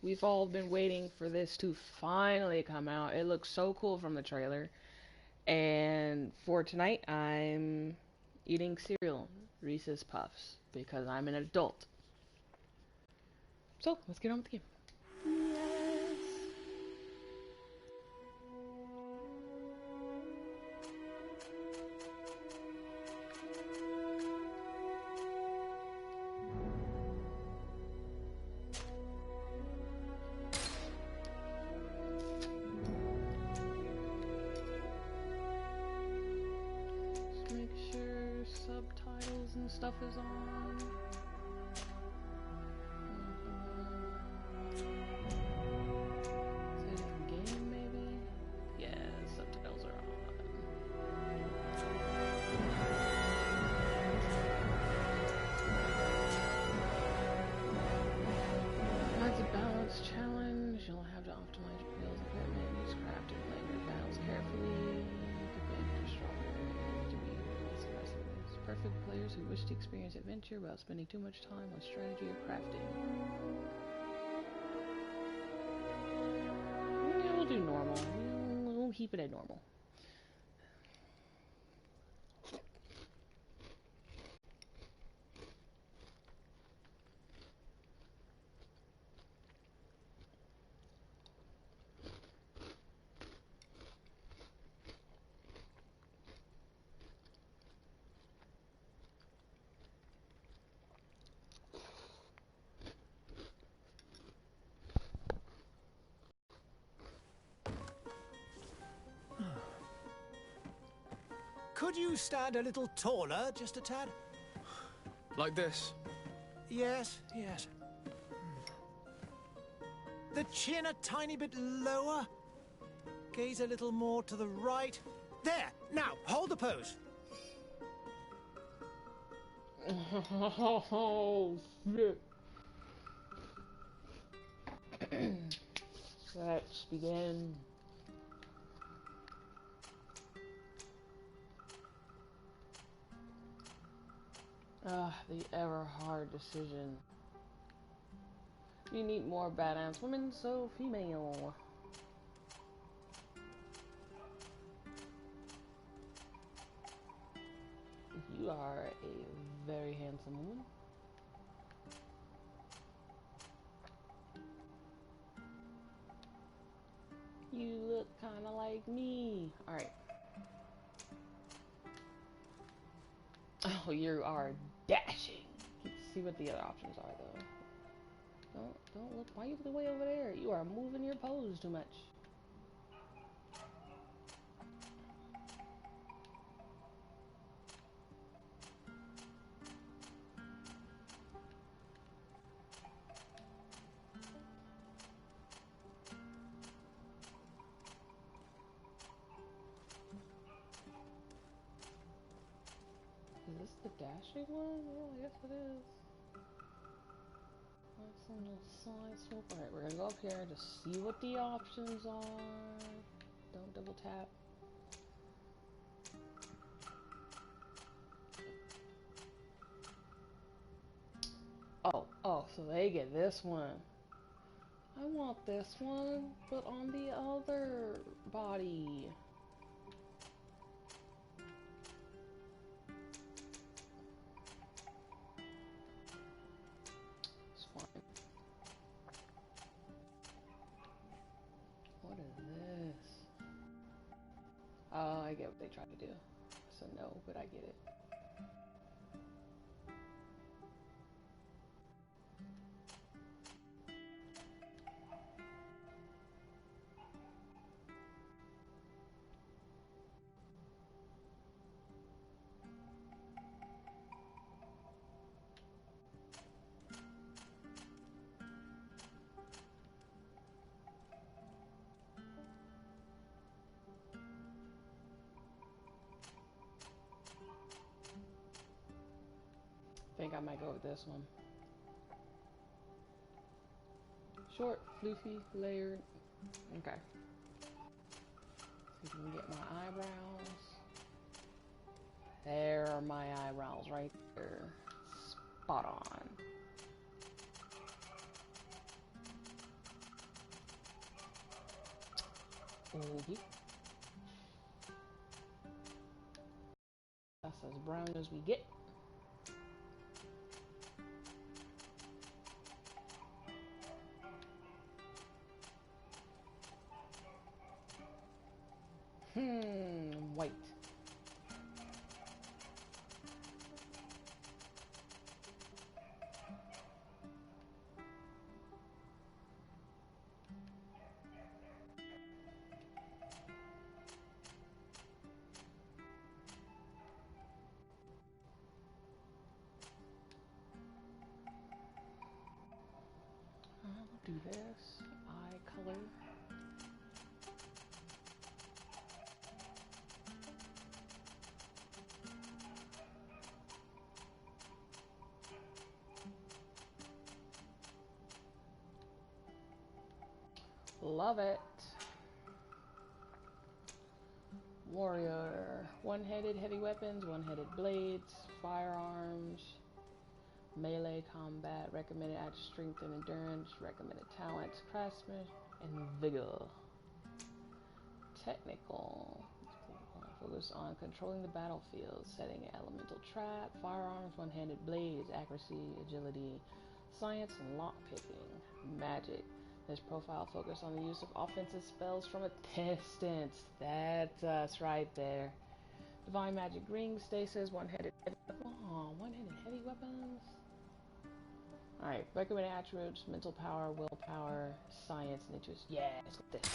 We've all been waiting for this to finally come out. It looks so cool from the trailer. And for tonight, I'm eating cereal, Reese's Puffs, because I'm an adult. So, let's get on with the game. Yes. Just make sure subtitles and stuff is on. Is it in game, maybe? Yeah, subtitles are on. That's a balance challenge. You'll have to optimize your skills equipment, use craft and plan your battles carefully. Defend stronger to be less aggressive. Perfect players who wish to experience adventure without spending too much time on strategy or crafting. Yeah, we'll do normal. We'll keep it at normal. Could you stand a little taller, just a tad? Like this? Yes, yes. The chin a tiny bit lower. Gaze a little more to the right. There! Now, hold the pose. Oh, shit. Let's begin. The ever hard decision. You need more badass women, so female. You are a very handsome woman. You look kind of like me. Alright. Oh, you are dashing. Let's see what the other options are, though. Don't look. Why are you way over there? You are moving your pose too much. Is this the dashing one? Oh, I guess it is. That's on the side slope. Alright, we're gonna go up here to see what the options are. Don't double tap. Oh, so they get this one. I want this one, but on the other body. It's fine. What is this? Oh, I get what they tried to do. So no, but I get it. I think I might go with this one. Short, floofy, layered. Okay. See if we can get my eyebrows. There are my eyebrows right there. Spot on. Okay. That's as brown as we get. White. I'll do this. Eye color. Love it. Warrior. One-headed heavy weapons, one-headed blades, firearms, melee combat, recommended add strength and endurance, recommended talents, craftsman, and vigor. Technical. Focus on controlling the battlefield, setting an elemental trap, firearms, one-handed blades, accuracy, agility, science, and lockpicking. Magic. This profile focus on the use of offensive spells from a distance. That's us right there. Divine magic ring, stasis, one-handed heavy one-handed heavy weapons. Alright, recommended attributes, mental power, willpower, science, and interest. Yeah, let's go with this.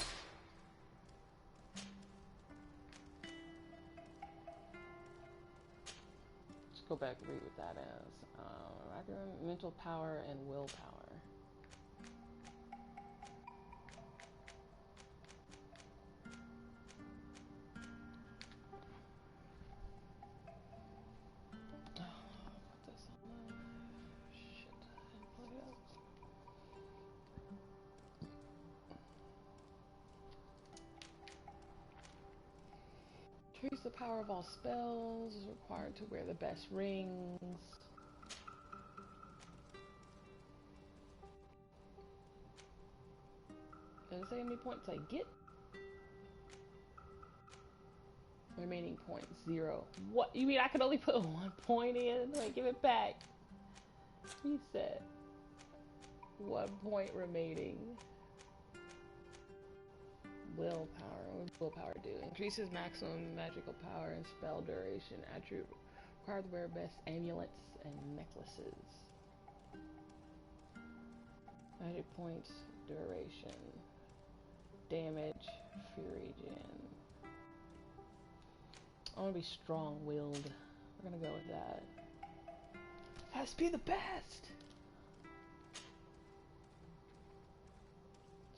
Let's go back and read what that is. Recommend mental power and willpower. Increase the power of all spells. Is required to wear the best rings. Does it say how many points I get? Remaining points 0. What? You mean I can only put 1 point in? Like, give it back. Reset. 1 point remaining. Willpower. What does willpower do? Increases maximum magical power and spell duration. Attribute required to wear best amulets and necklaces. Magic points, duration, damage, fury gen. I want to be strong-willed. We're gonna go with that. Has to be the best.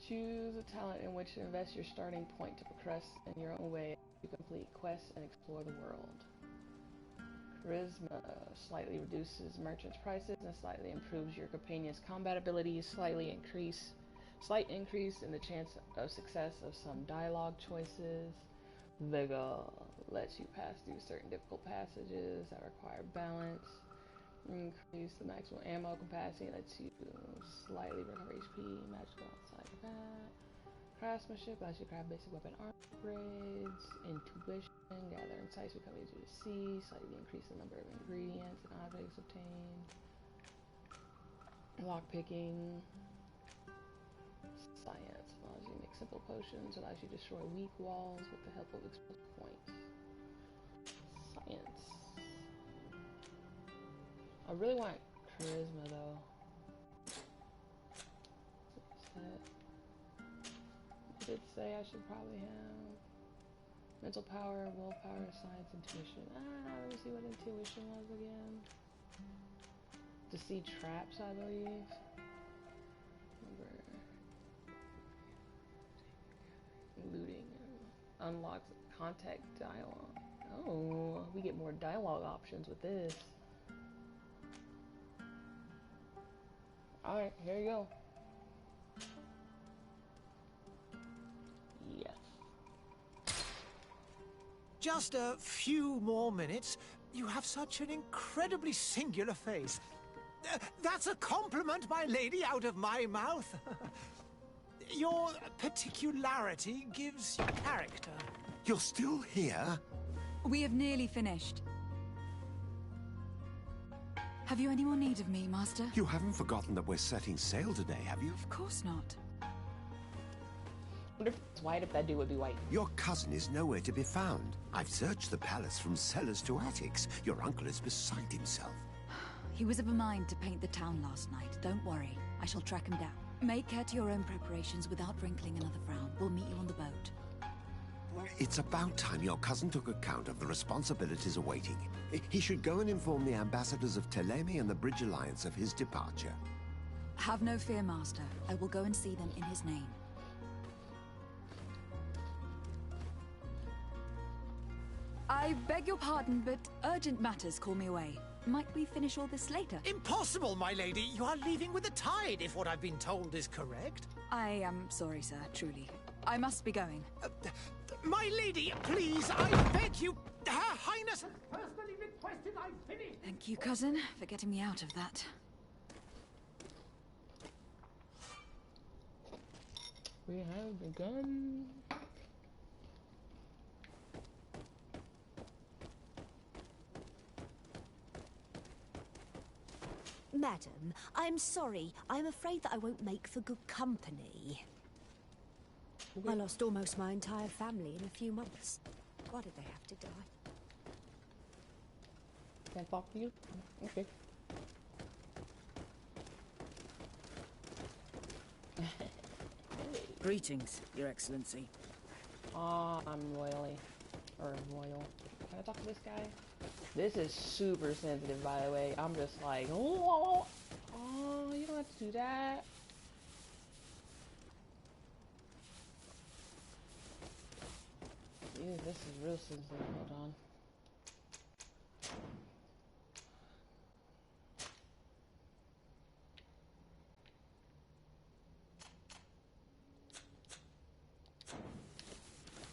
Choose a talent in which to invest your starting point to progress in your own way to complete quests and explore the world. Charisma slightly reduces merchants' prices and slightly improves your companion's combat abilities. Slight increase in the chance of success of some dialogue choices. Vigor lets you pass through certain difficult passages that require balance. Increase the maximum ammo capacity, lets you slightly recover HP, magical outside of that. Craftsmanship lets you craft basic weapon upgrades. Intuition, gather insights, become easier to see, slightly increase the number of ingredients and objects obtained. Lockpicking. Science allows you to make simple potions, allows you to destroy weak walls with the help of explosive points. Science. I really want charisma though. It did say I should probably have mental power, willpower, science, intuition. Let me see what intuition was again. To see traps, I believe. Looting unlocks contact dialogue. Oh, we get more dialogue options with this. Alright, here you go. Yes. Just a few more minutes. You have such an incredibly singular face. That's a compliment, my lady, out of my mouth. Your particularity gives you character. You're still here? We have nearly finished. Have you any more need of me, Master? You haven't forgotten that we're setting sail today, have you? Of course not. What if it's white? If that dude would be white. Your cousin is nowhere to be found. I've searched the palace from cellars to attics. Your uncle is beside himself. He was of a mind to paint the town last night. Don't worry. I shall track him down. Make care to your own preparations without wrinkling another frown. We'll meet you on the boat. It's about time your cousin took account of the responsibilities awaiting him. He should go and inform the ambassadors of Telemi and the Bridge Alliance of his departure. Have no fear, Master. I will go and see them in his name. I beg your pardon, but urgent matters call me away. Might we finish all this later? Impossible, my lady. You are leaving with the tide, if what I've been told is correct. I am sorry, sir, truly. I must be going. My lady, please, I beg you. Her Highness has personally requested I finish. Thank you, cousin, for getting me out of that. We have begun. Madam, I'm sorry. I'm afraid that I won't make for good company. I lost almost my entire family in a few months. Why did they have to die? Can't talk to you? Okay. Greetings, Your Excellency. Oh, I'm royally. Or royal. Can I talk to this guy? This is super sensitive, by the way. I'm just like, oh, you don't have to do that. Ew, this is real sensitive. Hold on.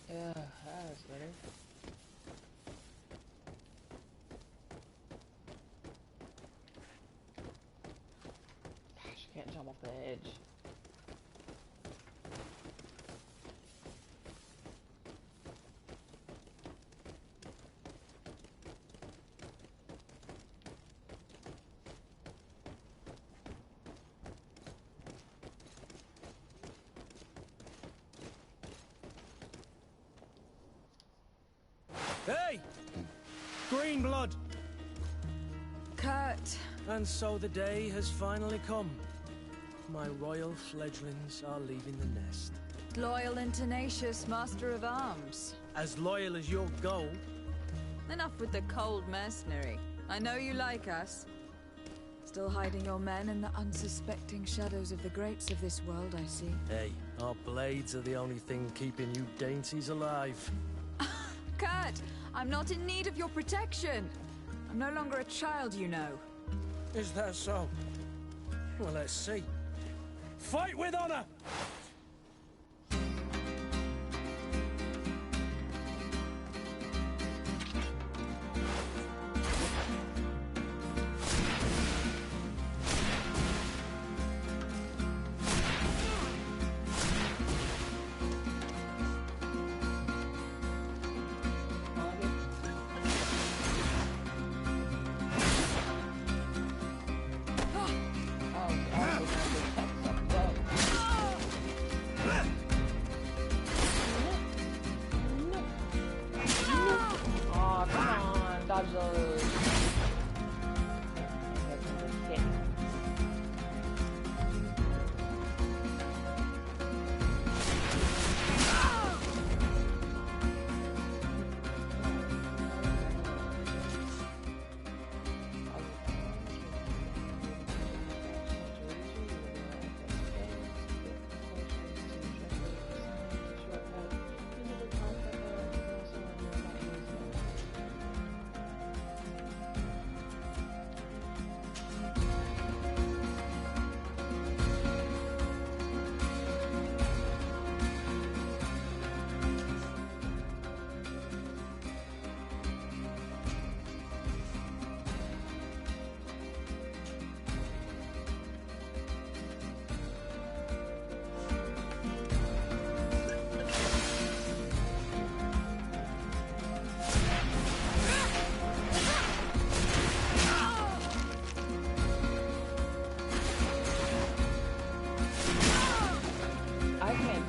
Yeah, that's better. Gosh, I can't jump off the edge. Hey! Green blood! Kurt! And so the day has finally come. My royal fledglings are leaving the nest. Loyal and tenacious, Master of Arms. As loyal as your gold. Enough with the cold mercenary. I know you like us. Still hiding your men in the unsuspecting shadows of the greats of this world, I see. Hey, our blades are the only thing keeping you dainties alive. Kurt, I'm not in need of your protection. I'm no longer a child, you know. Is that so? Well, let's see. Fight with honor!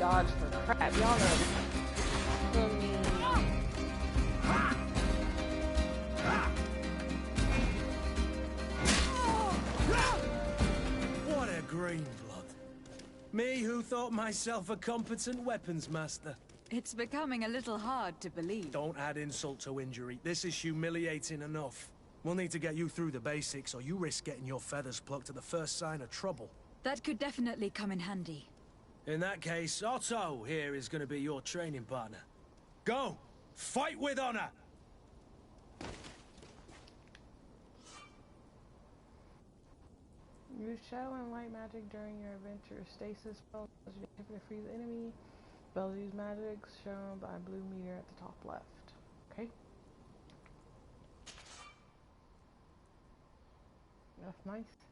dodge for crap. Y'all know. Feel me? What a green blood. Me who thought myself a competent weapons master. It's becoming a little hard to believe. Don't add insult to injury. This is humiliating enough. We'll need to get you through the basics, or you risk getting your feathers plucked at the first sign of trouble. That could definitely come in handy. In that case, Otto here is going to be your training partner. Go! Fight with honor! Use shadow and light magic during your adventure. Stasis spells allows you to freeze the enemy. Spells use magic shown by blue meter at the top left. Okay. That's nice.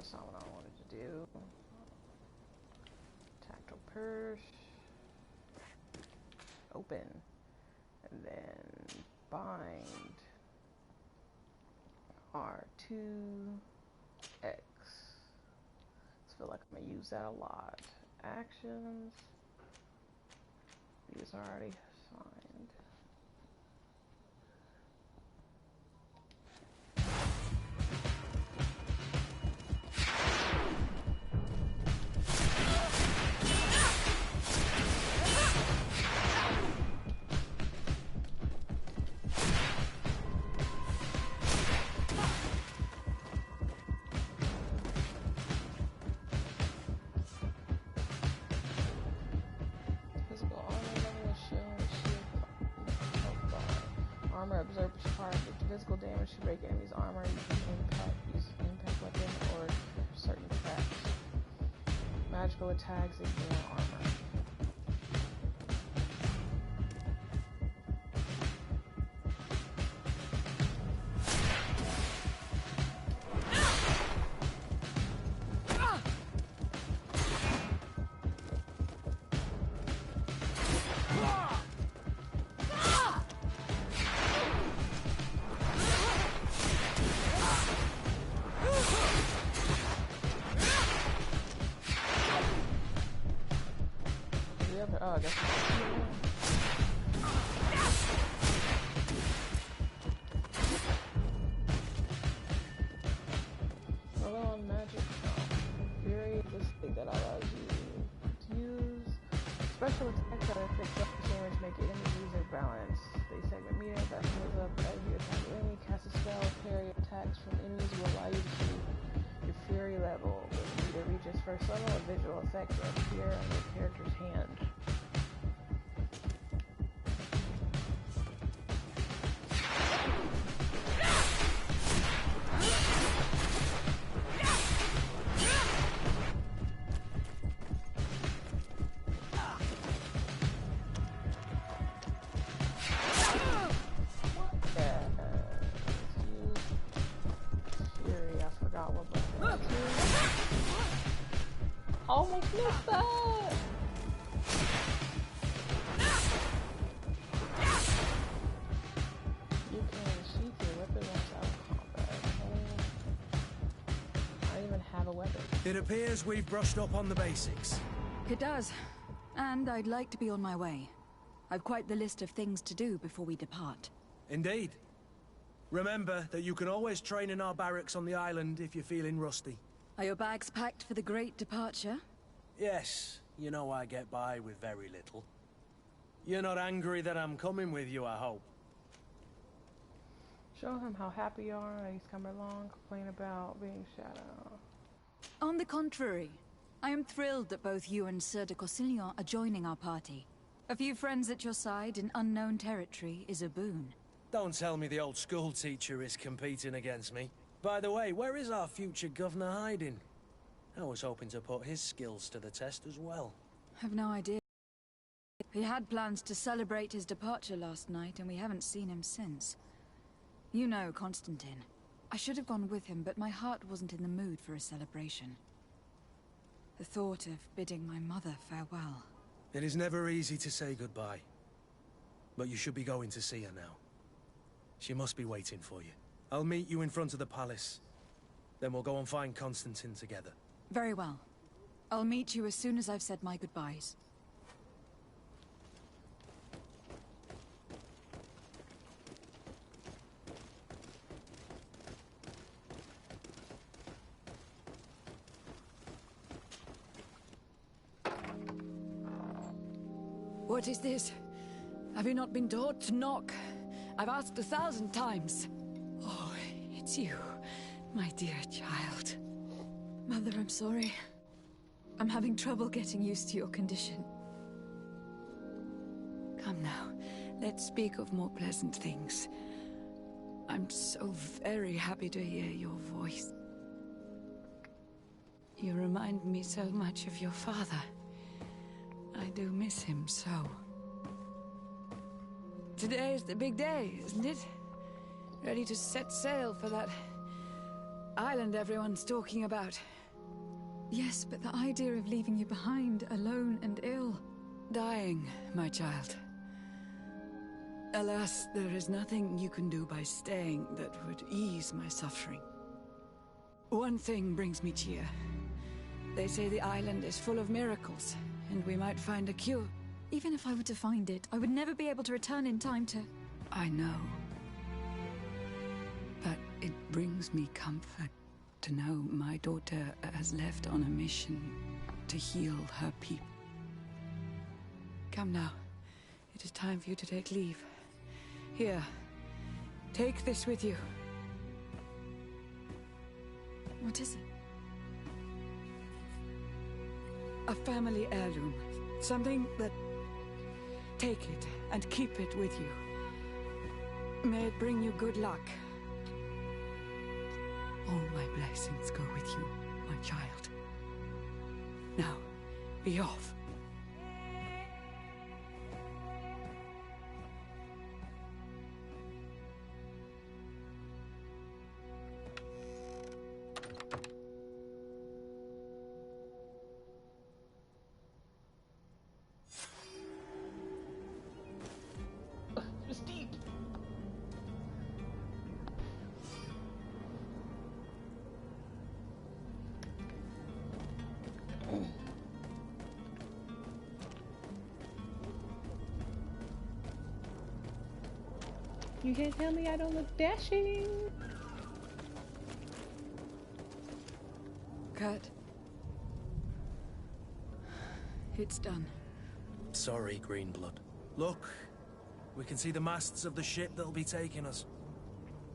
That's not what I wanted to do. Tactile purse. Open. And then bind. R2. X. I feel like I'm going to use that a lot. Actions. These are already signed. Absorbs part of the physical damage to break enemy's armor use impact weapon or certain effects. Magical attacks ignore armor. Oh, I guess Although on magic, Fury is this thing that allows you to use special attacks that affect damage, make enemies lose their balance. They segment meter that moves up as you attack the enemy, cast a spell, parry attacks from enemies will allow you to see your Fury level. When the meter reaches first level, a visual effect will appear on your character's hand. Almost missed that! You can sheath your weapon once out of combat. I don't even have a weapon. It appears we've brushed up on the basics. It does. And I'd like to be on my way. I've quite the list of things to do before we depart. Indeed. Remember that you can always train in our barracks on the island if you're feeling rusty. Are your bags packed for the great departure? Yes, you know I get by with very little. You're not angry that I'm coming with you, I hope. Show him how happy you are that he's come along, complain about being Shadow. On the contrary, I am thrilled that both you and Sir de Corsillon are joining our party. A few friends at your side in unknown territory is a boon. Don't tell me the old school teacher is competing against me. By the way, where is our future governor hiding? I was hoping to put his skills to the test as well. I've no idea. He had plans to celebrate his departure last night, and we haven't seen him since. You know Constantine. I should have gone with him, but my heart wasn't in the mood for a celebration. The thought of bidding my mother farewell. It is never easy to say goodbye. But you should be going to see her now. She must be waiting for you. I'll meet you in front of the palace. Then we'll go and find Constantine together. Very well. I'll meet you as soon as I've said my goodbyes. What is this? Have you not been taught to knock? I've asked 1,000 times. Oh, it's you, my dear child. Mother, I'm sorry. I'm having trouble getting used to your condition. Come now, let's speak of more pleasant things. I'm so very happy to hear your voice. You remind me so much of your father. I do miss him so. Today is the big day, isn't it? Ready to set sail for that island everyone's talking about. Yes, but the idea of leaving you behind, alone and ill... Dying, my child. Alas, there is nothing you can do by staying that would ease my suffering. One thing brings me cheer. They say the island is full of miracles, and we might find a cure. Even if I were to find it, I would never be able to return in time to... I know. But it brings me comfort to know my daughter has left on a mission to heal her people. Come now. It is time for you to take leave. Here, take this with you. What is it? A family heirloom. Something that... Take it and keep it with you. May it bring you good luck. All my blessings go with you, my child. Now, be off. It's deep. You can't tell me I don't look dashing. Kurt. It's done. Sorry, Greenblood. Look, we can see the masts of the ship that'll be taking us.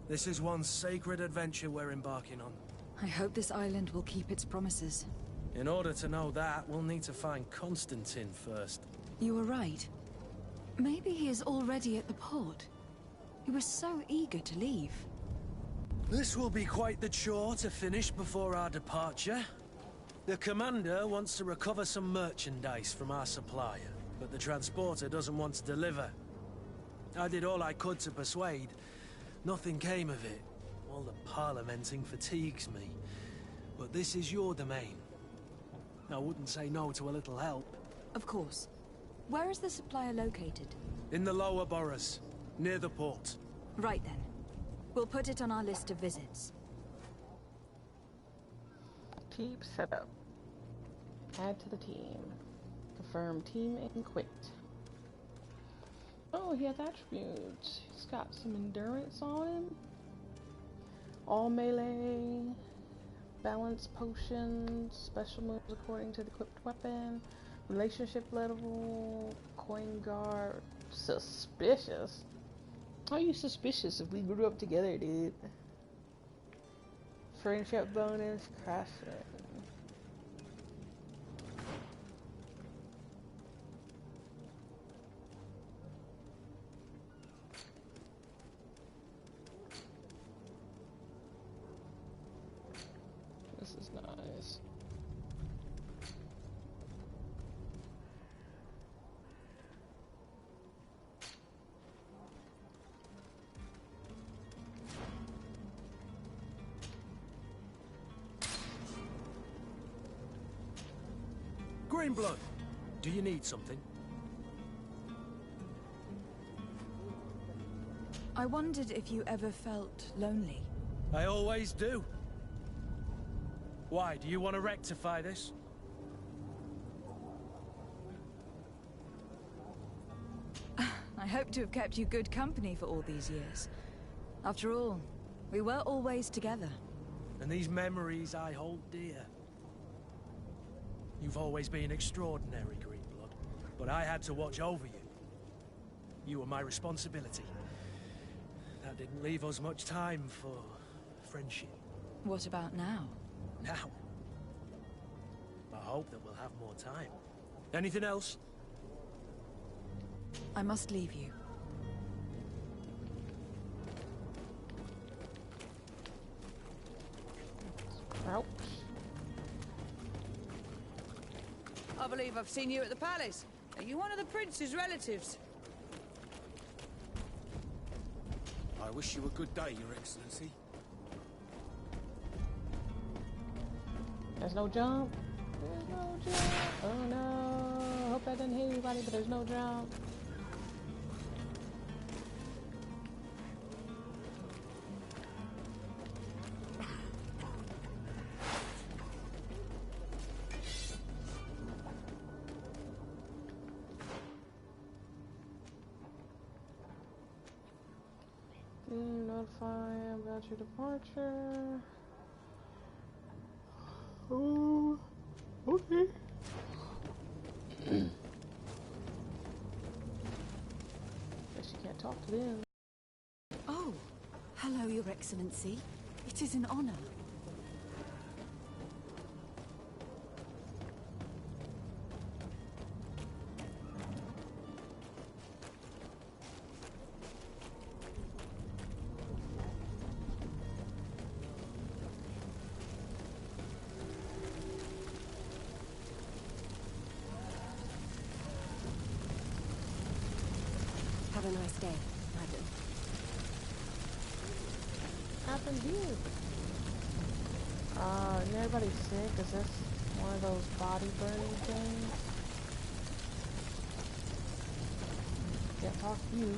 This is one sacred adventure we're embarking on. I hope this island will keep its promises. In order to know that, we'll need to find Constantine first. You were right. Maybe he is already at the port. He was so eager to leave. This will be quite the chore to finish before our departure. The commander wants to recover some merchandise from our supplier, but the transporter doesn't want to deliver. I did all I could to persuade. Nothing came of it. All the parliamenting fatigues me. But this is your domain. I wouldn't say no to a little help. Of course. Where is the supplier located? In the lower boroughs, near the port. Right then. We'll put it on our list of visits. Keep setup. Add to the team. Confirm team and quit. Oh, he has attributes. He's got some endurance on him. All melee. Balance potions. Special moves according to the equipped weapon. Relationship level. Coin guard. Suspicious. How are you suspicious if we grew up together, dude? Friendship bonus. Crash it. This is nice. Greenblood, do you need something? I wondered if you ever felt lonely. I always do. Why, do you want to rectify this? I hope to have kept you good company for all these years. After all, we were always together. And these memories I hold dear. You've always been extraordinary, Greenblood, but I had to watch over you. You were my responsibility. That didn't leave us much time for friendship. What about now? Now, I hope that we'll have more time. Anything else? I must leave you. Ouch. I believe I've seen you at the palace. Are you one of the prince's relatives? I wish you a good day, Your Excellency. There's no jump. There's no jump. Oh no. Hope that didn't hit anybody, but there's no jump. Notify about your departure. Oh, okay. Guess you can't talk to them. Oh, hello, Your Excellency. It is an honor. Have a nice day, madam. Happened here? Is everybody sick? Is this one of those body burning things? Can't talk to you.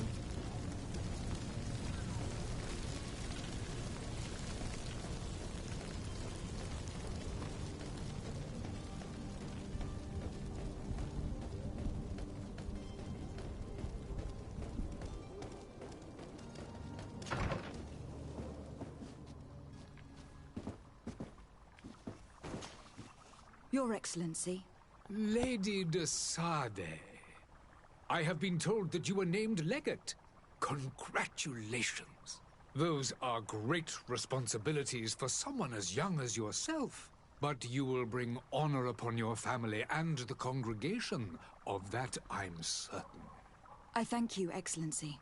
Your Excellency. Lady de Sade, I have been told that you were named legate. Congratulations. Those are great responsibilities for someone as young as yourself. But you will bring honor upon your family and the congregation. Of that, I'm certain. I thank you, Excellency.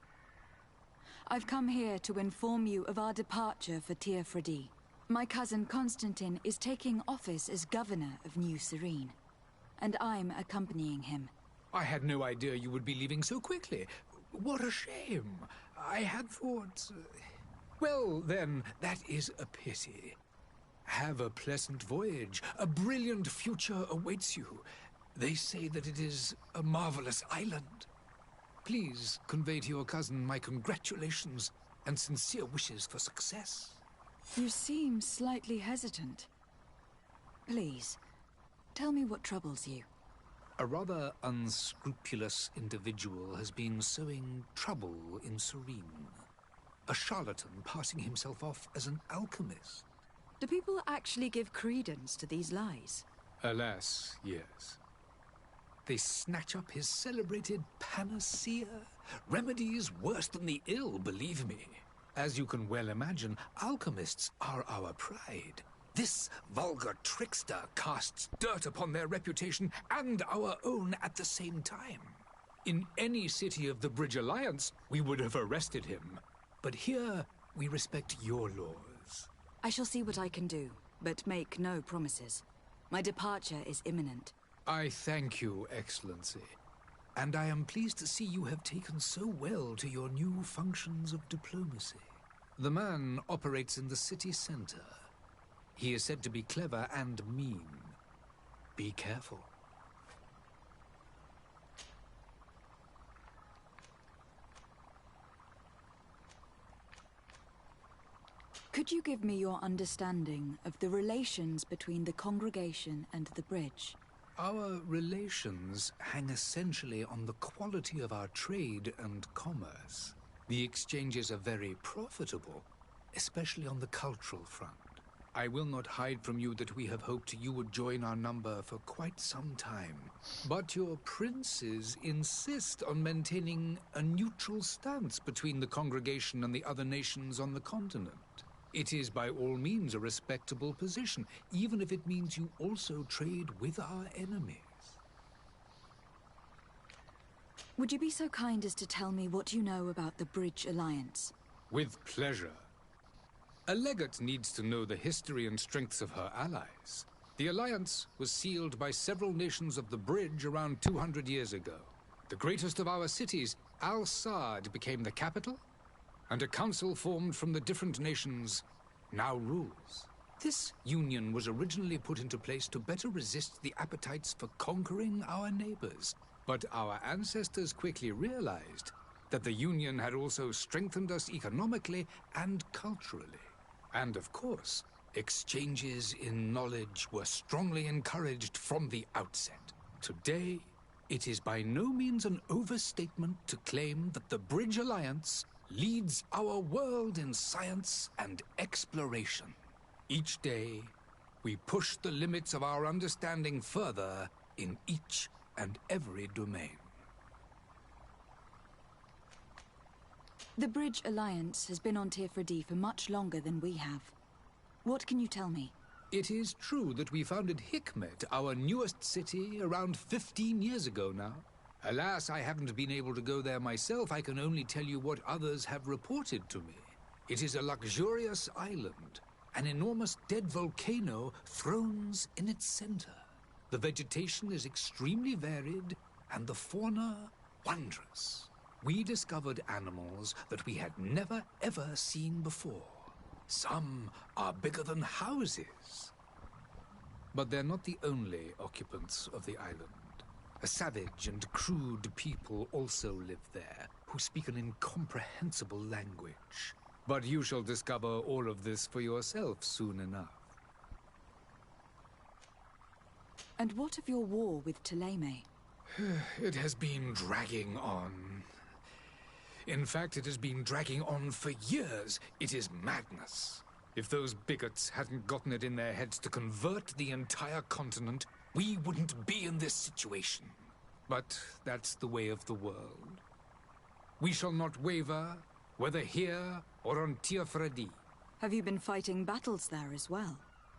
I've come here to inform you of our departure for Thevoo. My cousin Constantine is taking office as governor of New Serene, and I'm accompanying him. I had no idea you would be leaving so quickly. What a shame. I had thought... Well, then, that is a pity. Have a pleasant voyage. A brilliant future awaits you. They say that it is a marvelous island. Please convey to your cousin my congratulations and sincere wishes for success. You seem slightly hesitant. Please, tell me what troubles you. A rather unscrupulous individual has been sowing trouble in Serene. A charlatan passing himself off as an alchemist. Do people actually give credence to these lies? Alas, yes. They snatch up his celebrated panacea. Remedies worse than the ill, believe me. As you can well imagine, alchemists are our pride. This vulgar trickster casts dirt upon their reputation and our own at the same time. In any city of the Bridge Alliance, we would have arrested him. But here, we respect your laws. I shall see what I can do, but make no promises. My departure is imminent. I thank you, Excellency. And I am pleased to see you have taken so well to your new functions of diplomacy. The man operates in the city center. He is said to be clever and mean. Be careful. Could you give me your understanding of the relations between the congregation and the bridge? Our relations hang essentially on the quality of our trade and commerce. The exchanges are very profitable, especially on the cultural front. I will not hide from you that we have hoped you would join our number for quite some time. But your princes insist on maintaining a neutral stance between the congregation and the other nations on the continent. It is by all means a respectable position, even if it means you also trade with our enemies. Would you be so kind as to tell me what you know about the Bridge Alliance? With pleasure. A legate needs to know the history and strengths of her allies. The alliance was sealed by several nations of the Bridge around 200 years ago. The greatest of our cities, Al-Saad, became the capital, and a council formed from the different nations now rules. This union was originally put into place to better resist the appetites for conquering our neighbors. But our ancestors quickly realized that the union had also strengthened us economically and culturally. And of course, exchanges in knowledge were strongly encouraged from the outset. Today, it is by no means an overstatement to claim that the Bridge Alliance leads our world in science and exploration. Each day, we push the limits of our understanding further in each and every domain. The Bridge Alliance has been on Tifredi for much longer than we have. What can you tell me? It is true that we founded Hikmet, our newest city, around 15 years ago now. Alas, I haven't been able to go there myself. I can only tell you what others have reported to me. It is a luxurious island. An enormous dead volcano thrones in its center. The vegetation is extremely varied, and the fauna wondrous. We discovered animals that we had never ever seen before. Some are bigger than houses. But they're not the only occupants of the island. A savage and crude people also live there, who speak an incomprehensible language. But you shall discover all of this for yourself soon enough. And what of your war with Thélème? It has been dragging on. In fact, it has been dragging on for years. It is madness. If those bigots hadn't gotten it in their heads to convert the entire continent, we wouldn't be in this situation. But that's the way of the world. We shall not waver, whether here or on Tifredi. Have you been fighting battles there as well?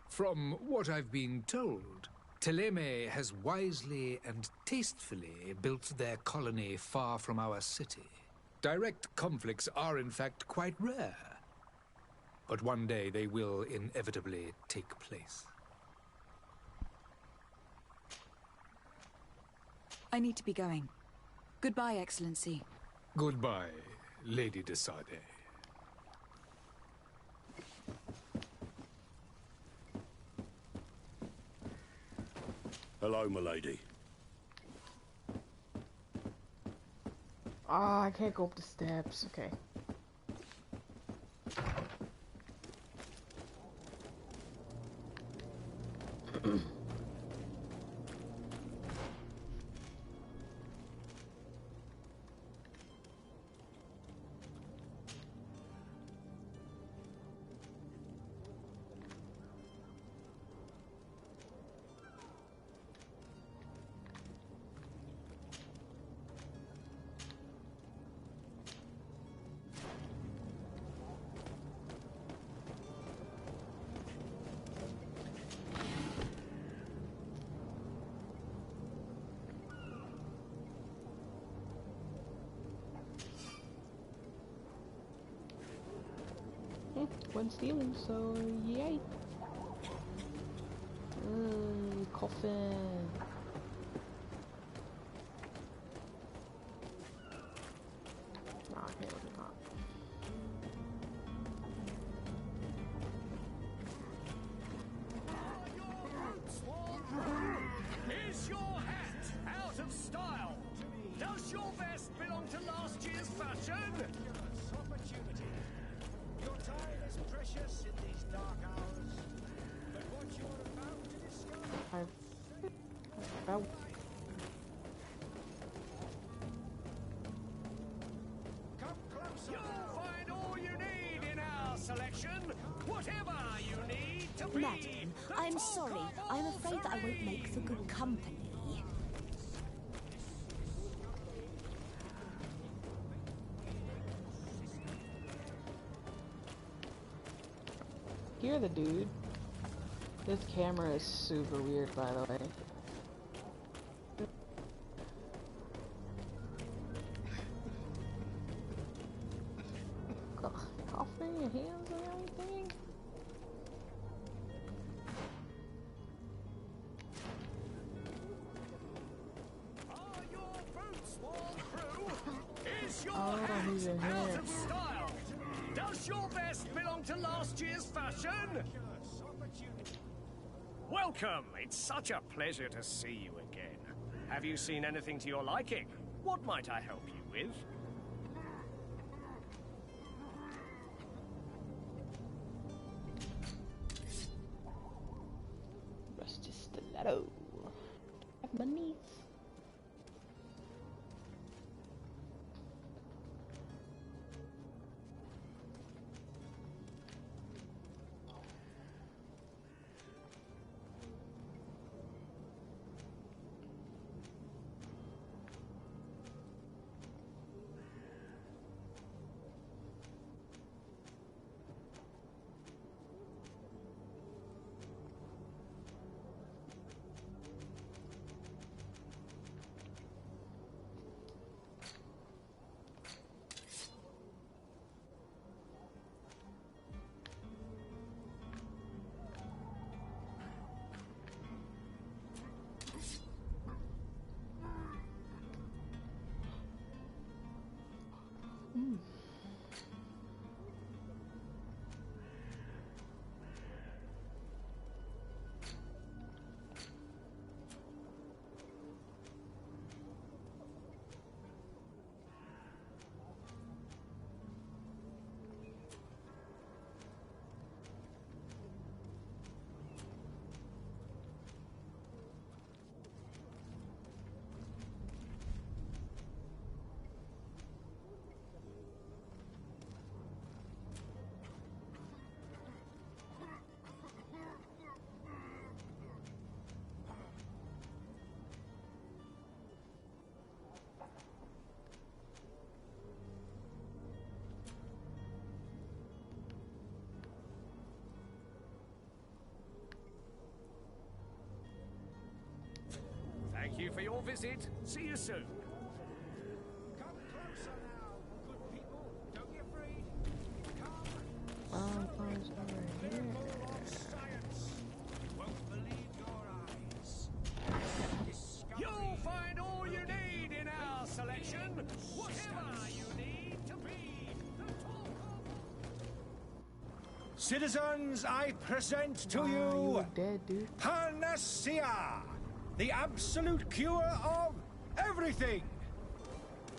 From what I've been told, Thélème has wisely and tastefully built their colony far from our city. Direct conflicts are, in fact, quite rare. But one day they will inevitably take place. I need to be going. Goodbye, Excellency. Goodbye, Lady de Sade. Hello, milady. Ah, I can't go up the steps. Okay. when stealing, so yay. Coffin. Nah, I can't look at that. Is your hat out of style? Does your vest belong to last year's fashion? Opportunity. Your time is precious in these dark hours. But what you are about to discover... Come closer. You'll find all you need in our selection. Whatever you need to be. Madam, I'm sorry. I'm afraid that I won't make for good company. You're the dude. This camera is super weird, by the way. Coughing your hands and everything? Are your boots worn through? Is your he's in hat out here. of style? Does your vest belong to last year's fashion? Welcome. It's such a pleasure to see you again. Have you seen anything to your liking? What might I help you with? Rusty stiletto. Have money. Thank you for your visit. See you soon. Come closer now, good people. Don't be afraid. Come. Miracle of science. You won't believe your eyes. You'll find all you need in our selection. Whatever you need to be. The talk of... Citizens, I present to You you were dead, dude. Panacea, the absolute cure of everything.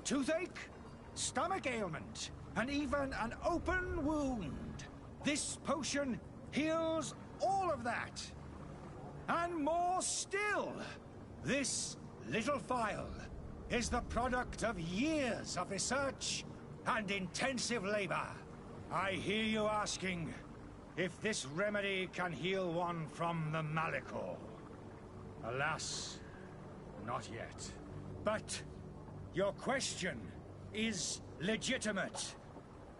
Toothache, stomach ailment, and even an open wound. This potion heals all of that. And more still. This little phial is the product of years of research and intensive labor. I hear you asking if this remedy can heal one from the Malachor. Alas, not yet. But your question is legitimate.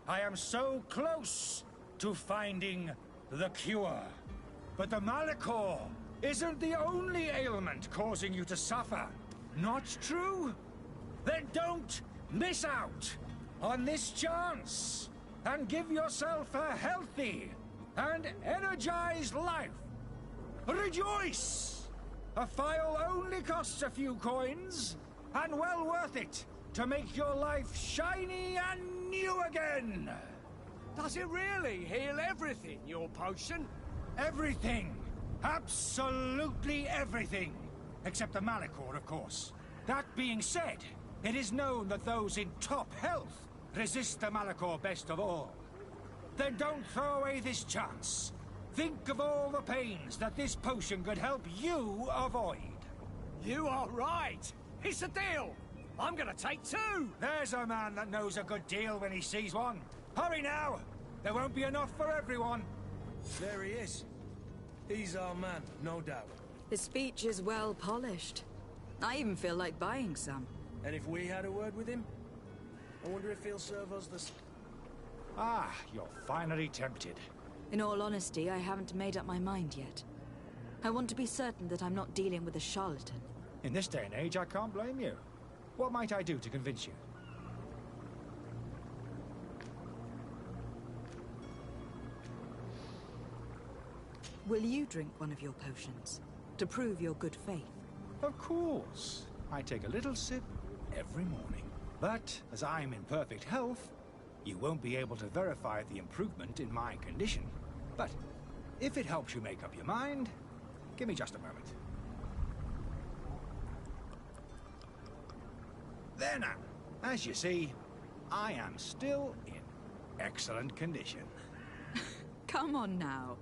I am so close to finding the cure. But the Malachor isn't the only ailment causing you to suffer. Not true? Then don't miss out on this chance. and give yourself a healthy and energized life. Rejoice! A file only costs a few coins, and well worth it to make your life shiny and new again. Does it really heal everything, your potion? Everything. Absolutely everything. Except the Malachor, of course. That being said, it is known that those in top health resist the Malachor best of all. Then don't throw away this chance. Think of all the pains that this potion could help you avoid. You are right. It's a deal. I'm gonna take 2. There's a man that knows a good deal when he sees one. Hurry now. There won't be enough for everyone. There he is. He's our man, no doubt. His speech is well polished. I even feel like buying some. And if we had a word with him, I wonder if he'll serve us the... Ah, you're finally tempted. In all honesty, I haven't made up my mind yet. I want to be certain that I'm not dealing with a charlatan. In this day and age, I can't blame you. What might I do to convince you? Will you drink one of your potions, to prove your good faith? Of course. I take a little sip every morning. But, as I'm in perfect health, you won't be able to verify the improvement in my condition. But, if it helps you make up your mind, give me just a moment. There now. As you see, I am still in excellent condition. Come on now.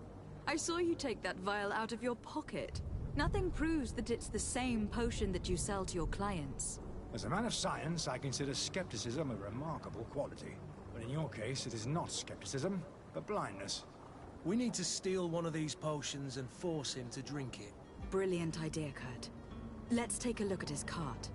I saw you take that vial out of your pocket. Nothing proves that it's the same potion that you sell to your clients. As a man of science, I consider skepticism a remarkable quality. But in your case, it is not skepticism, but blindness. We need to steal one of these potions and force him to drink it. Brilliant idea, Kurt. Let's take a look at his cart.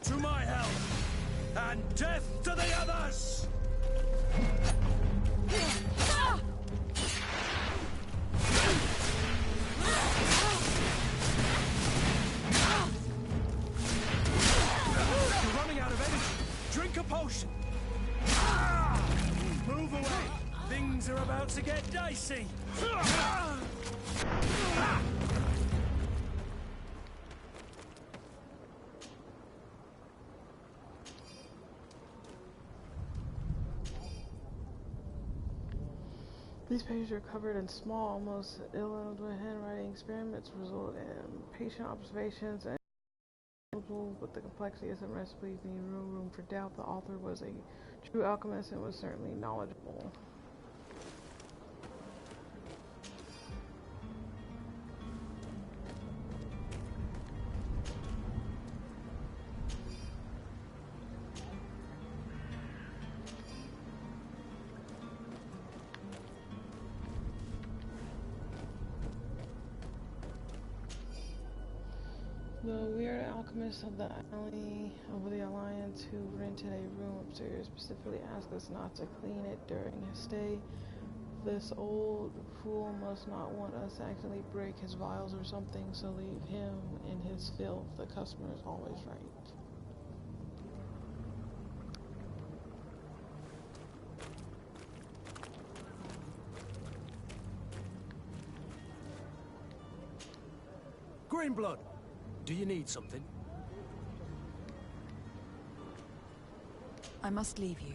To my help! And death to the others! You're running out of energy. Drink a potion. Move away. Things are about to get dicey. These pages are covered in small, almost illegible handwriting. Experiments result in patient observations and but the complexity of some recipes leaving no room for doubt. The author was a true alchemist and was certainly knowledgeable. The weird alchemist of the alley of the Alliance who rented a room upstairs specifically asked us not to clean it during his stay. This old fool must not want us to accidentally break his vials or something, so leave him in his filth. The customer is always right. Greenblood, do you need something? I must leave you.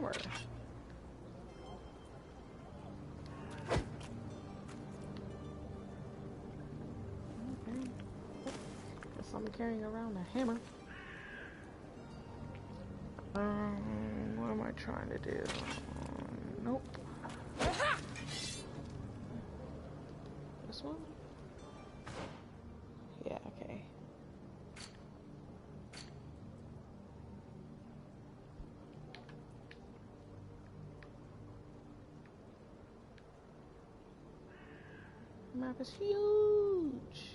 hammer. Okay. Guess I'm carrying around a hammer. What am I trying to do? Nope. This one? Yeah, okay. The map is huge.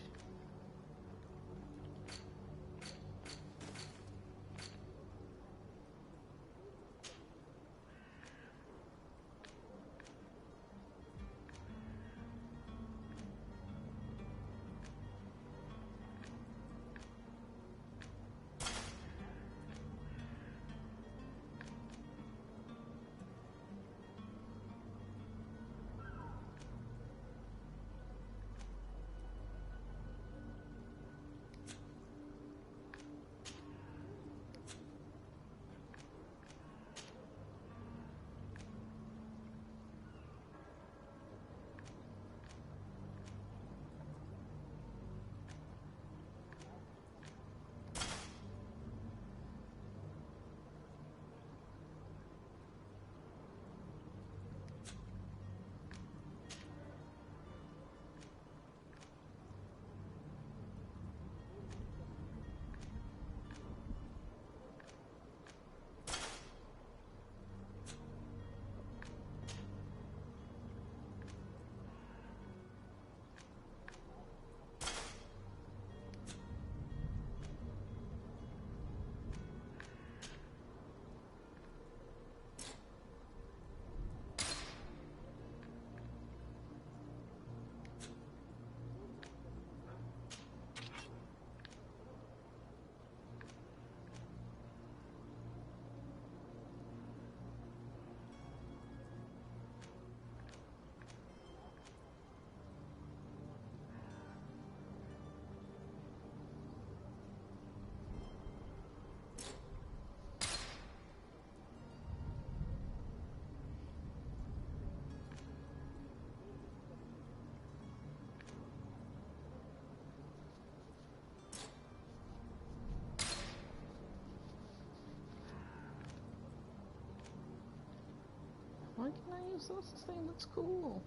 Why can't I use this? This thing looks cool.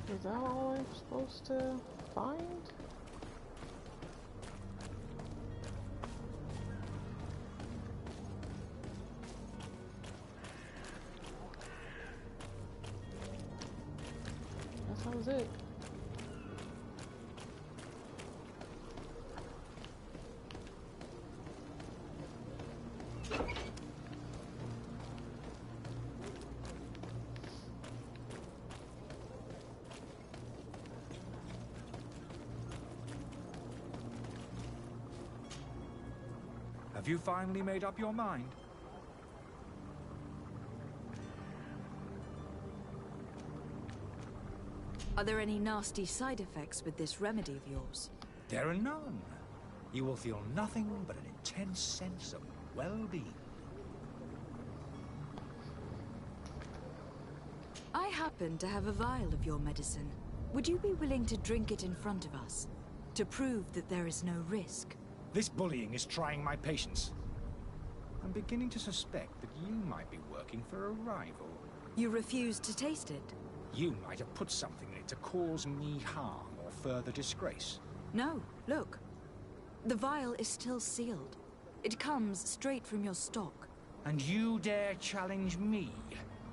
Is that all I'm supposed to find? That was it. Have you finally made up your mind? Are there any nasty side effects with this remedy of yours? There are none. You will feel nothing but an intense sense of well-being. I happen to have a vial of your medicine. Would you be willing to drink it in front of us? To prove that there is no risk? This bullying is trying my patience. I'm beginning to suspect that you might be working for a rival. You refuse to taste it? You might have put something in it to cause me harm or further disgrace. No, look. The vial is still sealed. It comes straight from your stock. And you dare challenge me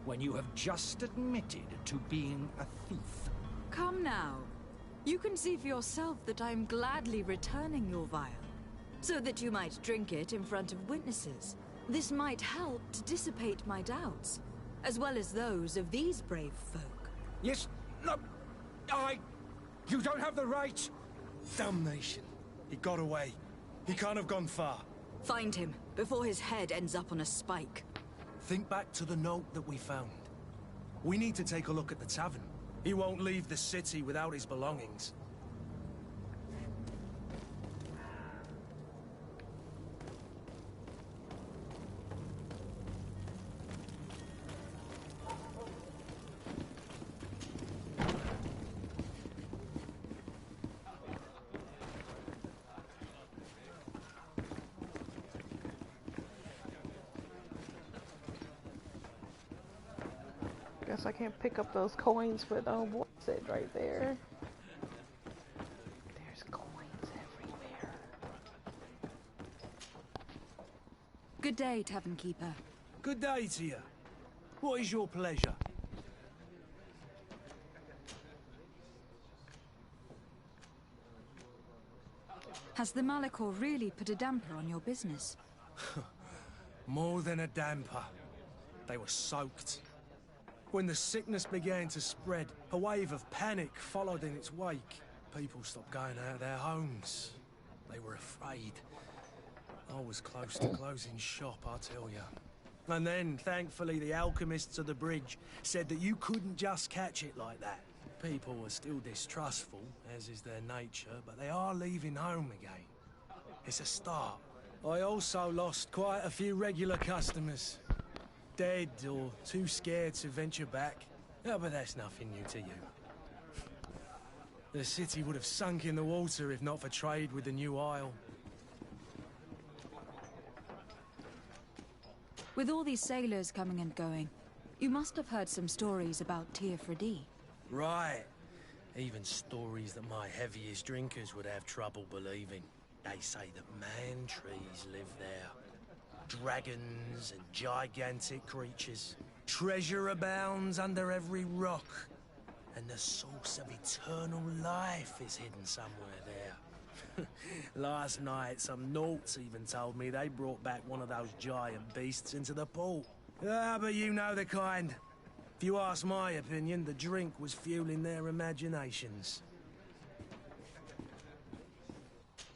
when you have just admitted to being a thief? Come now. You can see for yourself that I'm gladly returning your vial, so that you might drink it in front of witnesses. This might help to dissipate my doubts, as well as those of these brave folk. Yes, no, You don't have the right! Damnation. He got away. He can't have gone far. Find him, before his head ends up on a spike. Think back to the note that we found. We need to take a look at the tavern. He won't leave the city without his belongings. Guess I can't pick up those coins, but what's it right there? There's coins everywhere. Good day, Tavern Keeper. Good day to you. What is your pleasure? Has the Malachor really put a damper on your business? More than a damper. They were soaked. When the sickness began to spread, a wave of panic followed in its wake. People stopped going out of their homes. They were afraid. I was close to closing shop, I tell you. And then, thankfully, the alchemists of the bridge said that you couldn't just catch it like that. People were still distrustful, as is their nature, but they are leaving home again. It's a start. I also lost quite a few regular customers. Dead or too scared to venture back. Oh, but that's nothing new to you. The city would have sunk in the water if not for trade with the new isle. With all these sailors coming and going, you must have heard some stories about Thevoo. Right. Even stories that my heaviest drinkers would have trouble believing. They say that man-trees live there. Dragons and gigantic creatures. Treasure abounds under every rock. And the source of eternal life is hidden somewhere there. Last night, some Nauts even told me they brought back one of those giant beasts into the port. Ah, but you know the kind. If you ask my opinion, the drink was fueling their imaginations.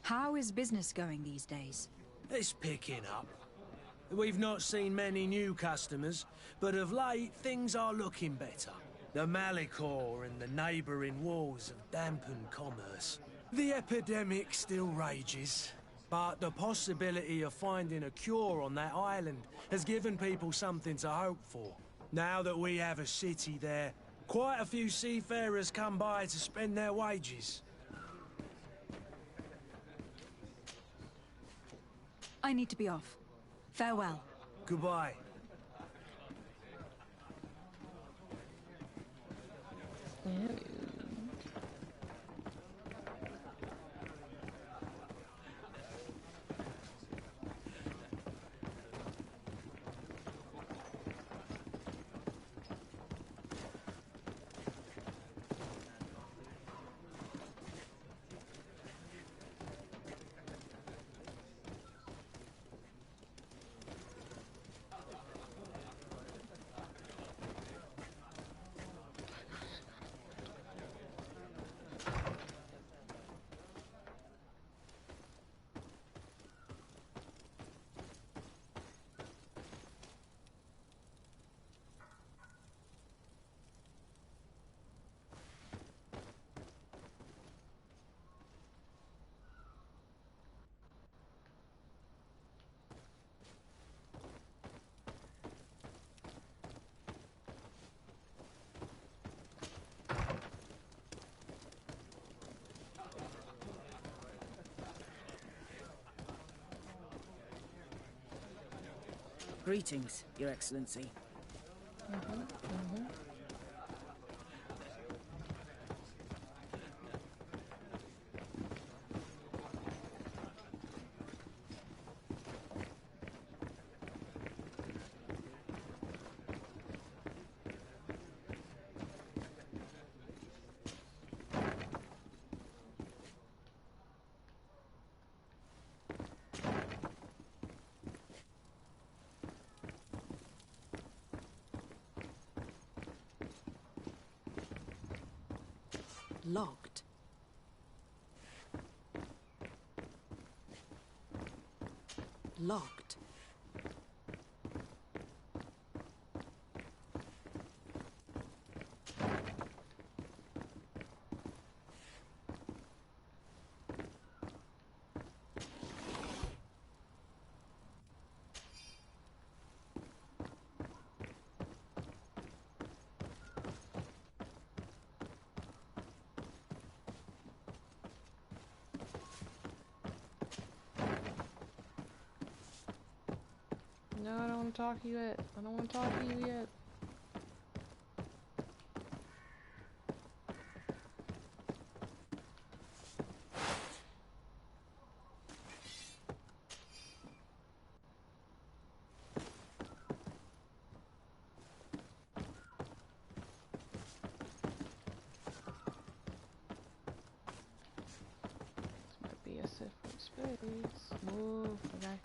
How is business going these days? It's picking up. We've not seen many new customers, but of late, things are looking better. The Malachor and the neighbouring wars have dampened commerce. The epidemic still rages, but the possibility of finding a cure on that island has given people something to hope for. Now that we have a city there, quite a few seafarers come by to spend their wages. I need to be off. Farewell. Goodbye. Greetings, Your Excellency. Locked. Locked. No, I don't want to talk to you yet. I don't want to talk to you yet. This might be a different space. Move, okay.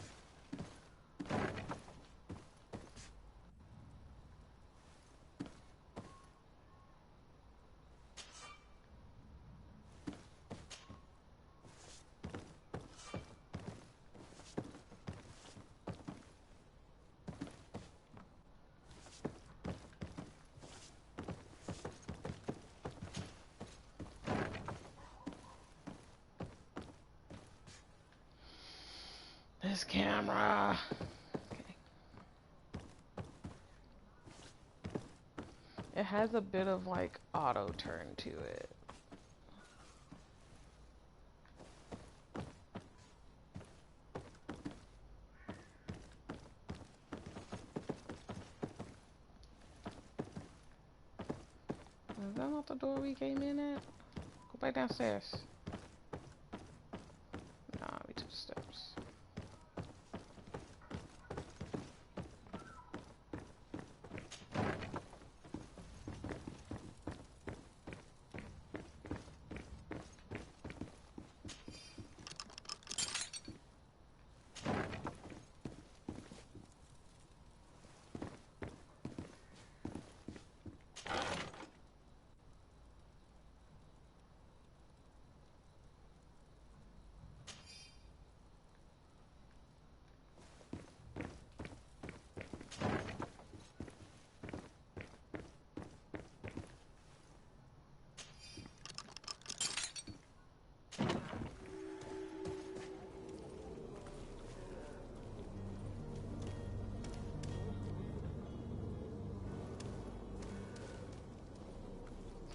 This camera. Okay. It has a bit of like auto turn to it. Is that not the door we came in at? Go back downstairs. Nah, we took the steps.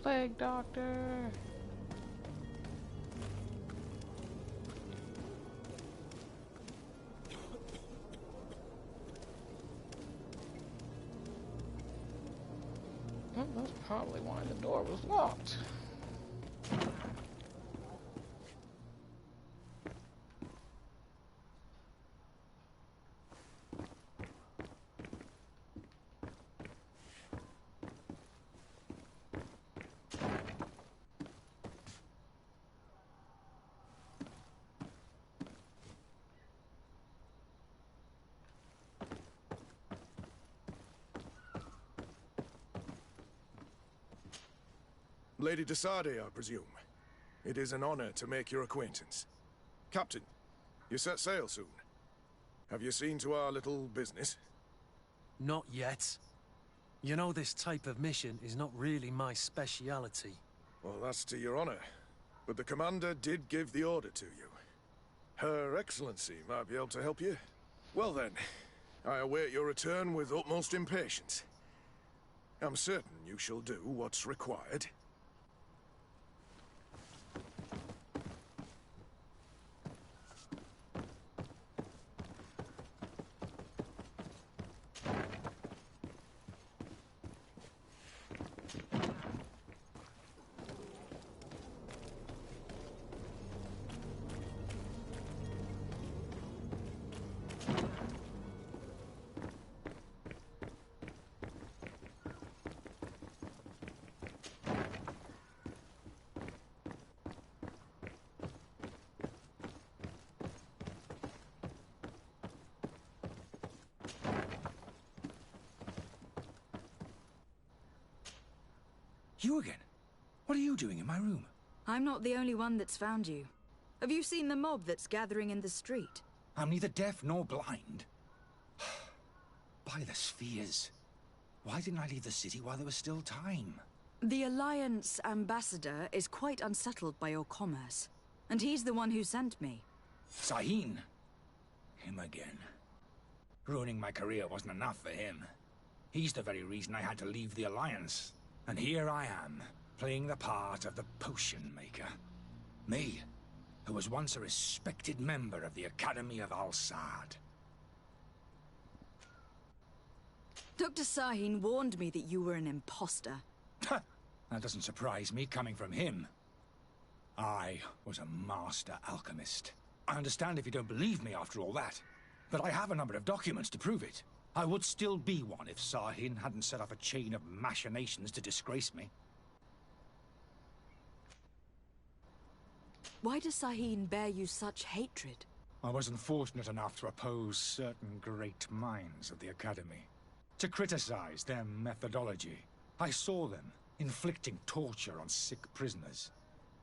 Plague Doctor. Well, that's probably why the door was locked. Lady Desade, I presume. It is an honor to make your acquaintance. Captain, you set sail soon. Have you seen to our little business? Not yet. You know, this type of mission is not really my speciality. Well, that's to your honor. But the commander did give the order to you. Her Excellency might be able to help you. Well then, I await your return with utmost impatience. I'm certain you shall do what's required. You again? What are you doing in my room? I'm not the only one that's found you. Have you seen the mob that's gathering in the street? I'm neither deaf nor blind. By the spheres. Why didn't I leave the city while there was still time? The Alliance ambassador is quite unsettled by your commerce, and he's the one who sent me. Sahin? Him again. Ruining my career wasn't enough for him. He's the very reason I had to leave the Alliance. And here I am, playing the part of the potion maker. Me, who was once a respected member of the Academy of Al-Sad. Dr. Sahin warned me that you were an imposter. That doesn't surprise me, coming from him. I was a master alchemist. I understand if you don't believe me after all that, but I have a number of documents to prove it. I would still be one if Sahin hadn't set off a chain of machinations to disgrace me. Why does Sahin bear you such hatred? I wasn't fortunate enough to oppose certain great minds of the Academy. To criticize their methodology. I saw them inflicting torture on sick prisoners,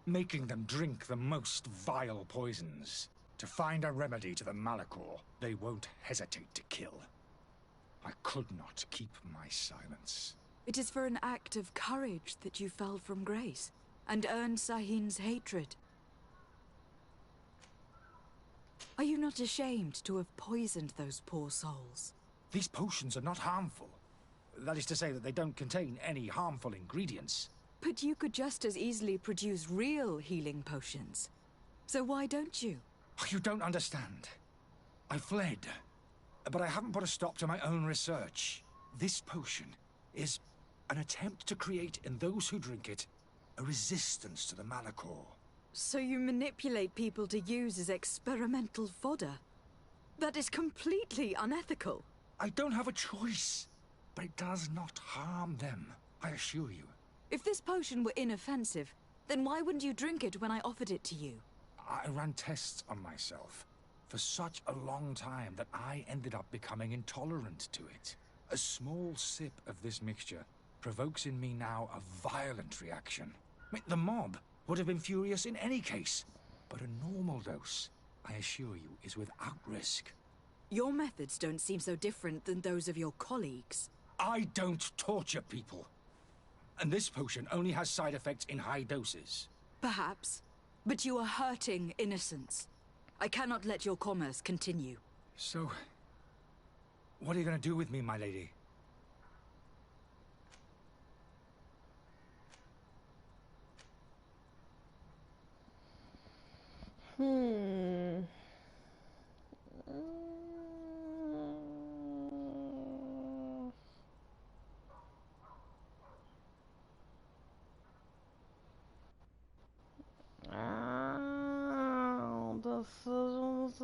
making them drink the most vile poisons. To find a remedy to the Malachor, they won't hesitate to kill. I could not keep my silence. It is for an act of courage that you fell from grace, and earned Sahin's hatred. Are you not ashamed to have poisoned those poor souls? These potions are not harmful. That is to say that they don't contain any harmful ingredients. But you could just as easily produce real healing potions. So why don't you? You don't understand. I fled, but I haven't put a stop to my own research. This potion is an attempt to create in those who drink it a resistance to the Malachor. So you manipulate people to use as experimental fodder? That is completely unethical. I don't have a choice, but it does not harm them, I assure you. If this potion were inoffensive, then why wouldn't you drink it when I offered it to you? I ran tests on myself for such a long time that I ended up becoming intolerant to it. A small sip of this mixture provokes in me now a violent reaction. The mob would have been furious in any case, but a normal dose, I assure you, is without risk. Your methods don't seem so different than those of your colleagues. I don't torture people. And this potion only has side effects in high doses. Perhaps. But you are hurting innocents. I cannot let your commerce continue. So, what are you going to do with me, my lady?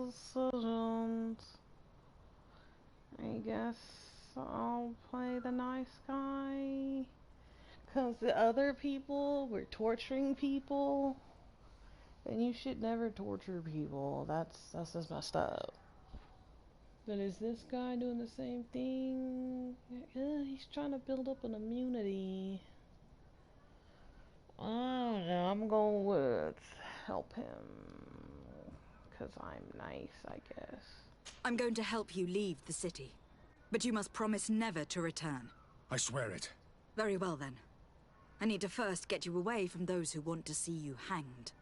Decisions. I guess I'll play the nice guy. Because the other people were torturing people. And you should never torture people. That's just messed up. But is this guy doing the same thing? He's trying to build up an immunity. I don't know. I'm going with help him. Because I'm nice, I guess. I'm going to help you leave the city. But you must promise never to return. I swear it. Very well then. I need to first get you away from those who want to see you hanged.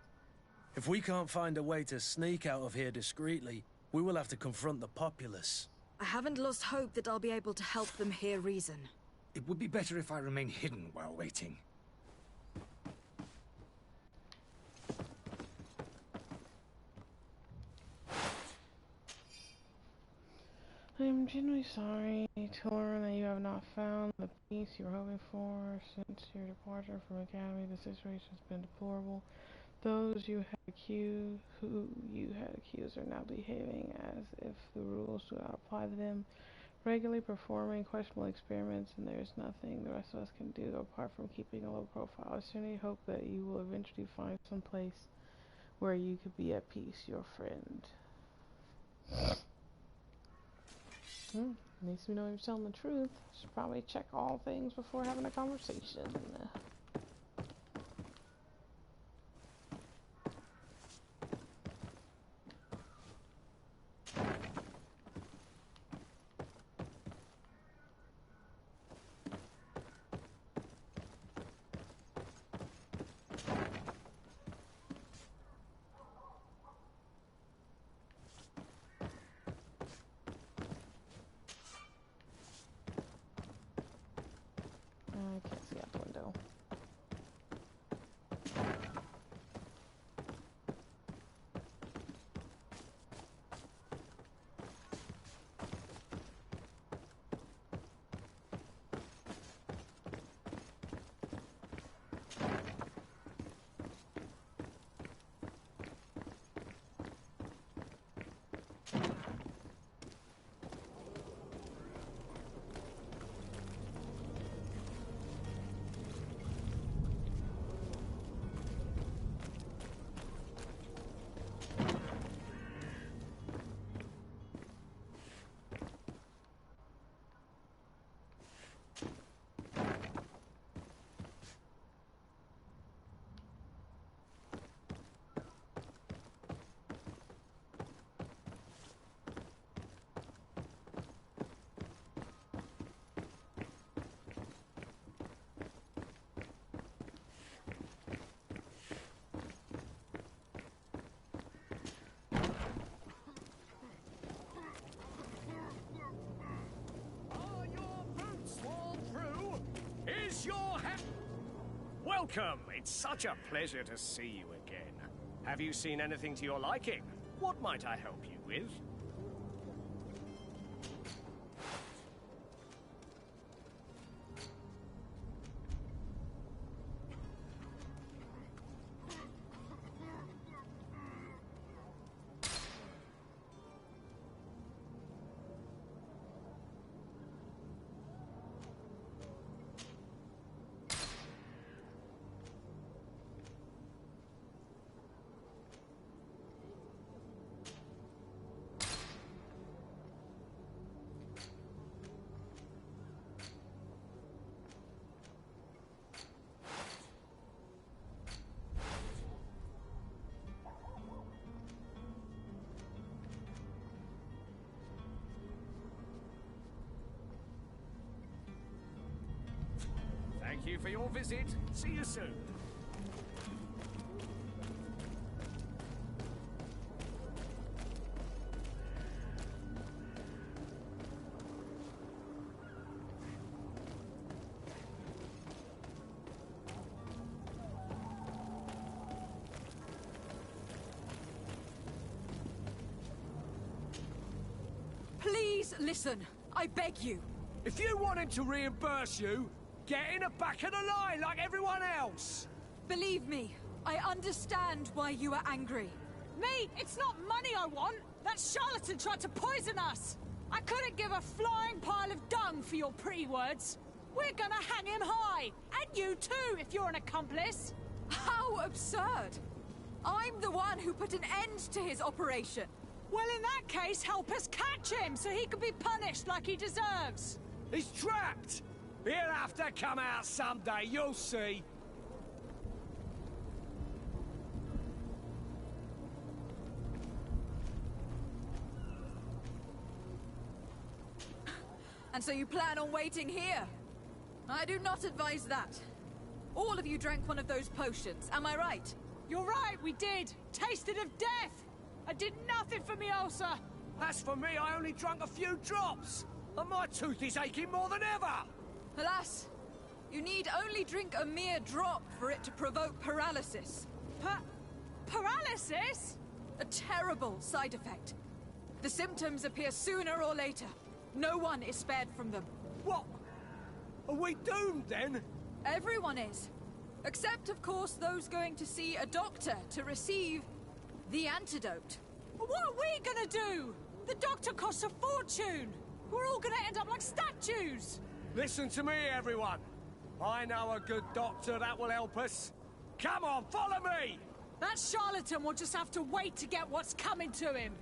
If we can't find a way to sneak out of here discreetly, we will have to confront the populace. I haven't lost hope that I'll be able to help them hear reason. It would be better if I remain hidden while waiting. I am genuinely sorry to learn that you have not found the peace you were hoping for since your departure from Academy. The situation has been deplorable. Those who you had accused are now behaving as if the rules do not apply to them, regularly performing questionable experiments, and there is nothing the rest of us can do apart from keeping a low profile. I certainly hope that you will eventually find some place where you could be at peace, your friend. At least we know you're telling the truth. Should probably check all things before having a conversation. Welcome! It's such a pleasure to see you again. Have you seen anything to your liking? What might I help you with? Thank you for your visit. See you soon. Please listen. I beg you. If you want him to reimburse you, get in the back of the line like everyone else! Believe me, I understand why you are angry. Me? It's not money I want! That charlatan tried to poison us! I couldn't give a flying pile of dung for your pretty words. We're gonna hang him high! And you too, if you're an accomplice! How absurd! I'm the one who put an end to his operation. Well, in that case, help us catch him so he can be punished like he deserves. He's trapped! He'll have to come out someday, you'll see. And so you plan on waiting here? I do not advise that. All of you drank one of those potions, am I right? You're right, we did. Tasted of death. I did nothing for me ulcer. As for me, I only drank a few drops. And my tooth is aching more than ever. Alas, you need only drink a mere drop for it to provoke paralysis. Paralysis? A terrible side effect. The symptoms appear sooner or later. No one is spared from them. What? Are we doomed then? Everyone is. Except, of course, those going to see a doctor to receive the antidote. What are we gonna do? The doctor costs a fortune. We're all gonna end up like statues. Listen to me, everyone. I know a good doctor that will help us. Come on, follow me! That charlatan will just have to wait to get what's coming to him.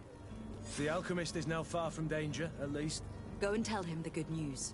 The alchemist is now far from danger, at least. Go and tell him the good news.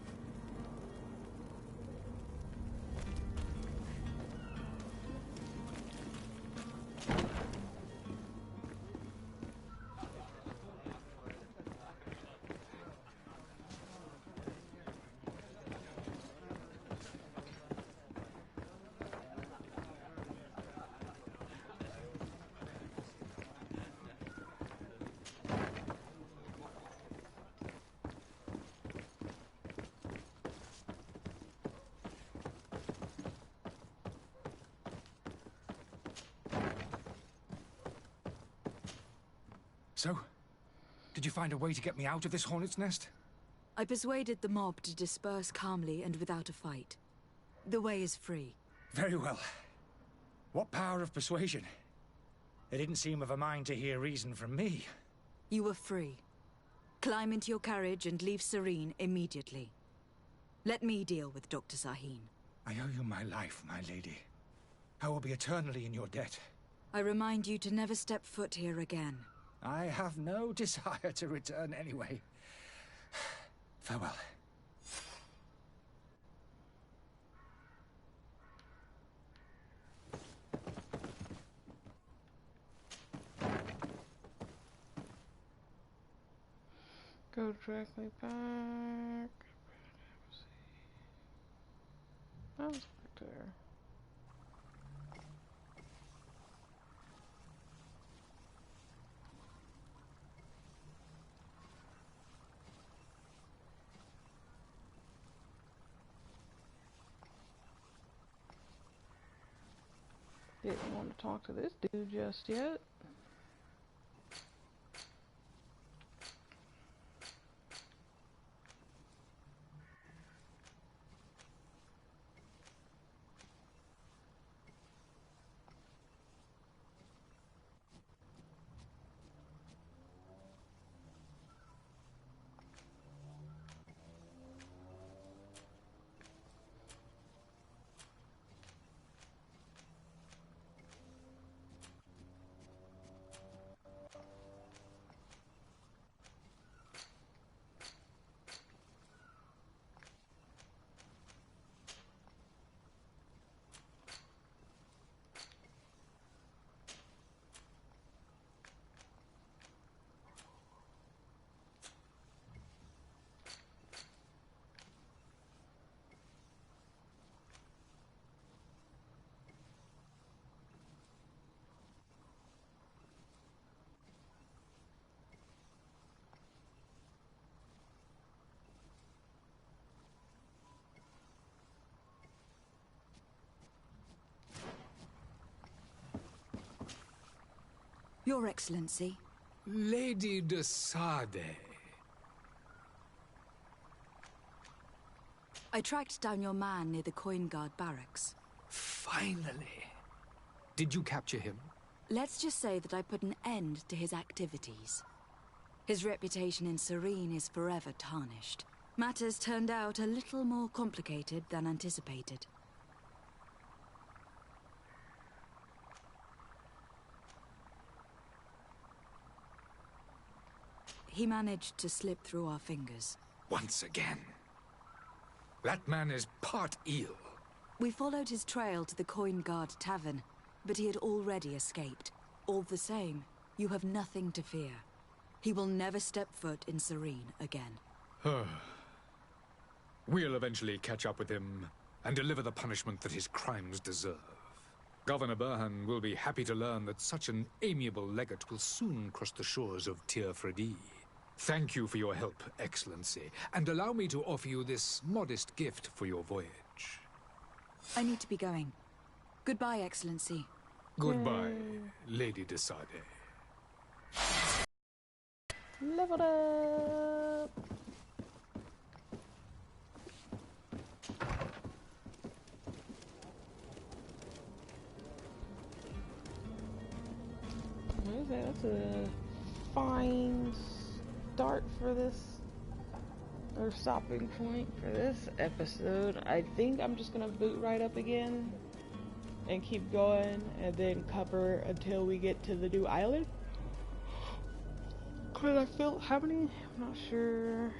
So, did you find a way to get me out of this hornet's nest? I persuaded the mob to disperse calmly and without a fight. The way is free. Very well. What power of persuasion? They didn't seem of a mind to hear reason from me. You were free. Climb into your carriage and leave Serene immediately. Let me deal with Dr. Sahin. I owe you my life, my lady. I will be eternally in your debt. I remind you to never step foot here again. I have no desire to return anyway. Farewell. Go directly back. I was back there. Didn't want to talk to this dude just yet. Your Excellency. Lady de Sade. I tracked down your man near the Coin Guard barracks. Finally. Did you capture him? Let's just say that I put an end to his activities. His reputation in Serene is forever tarnished. Matters turned out a little more complicated than anticipated. He managed to slip through our fingers. Once again. That man is part eel. We followed his trail to the Coin Guard Tavern, but he had already escaped. All the same, you have nothing to fear. He will never step foot in Serene again. We'll eventually catch up with him and deliver the punishment that his crimes deserve. Governor Burhan will be happy to learn that such an amiable legate will soon cross the shores of Tir Fredi. Thank you for your help, Excellency, and allow me to offer you this modest gift for your voyage. I need to be going. Goodbye, Excellency. Goodbye, Lady de Sade. Leveled up! What is that? That's a fine start for this, or stopping point for this episode. I think I'm just gonna boot right up again and keep going and then cover until we get to the new island. Could I feel how many? I'm not sure.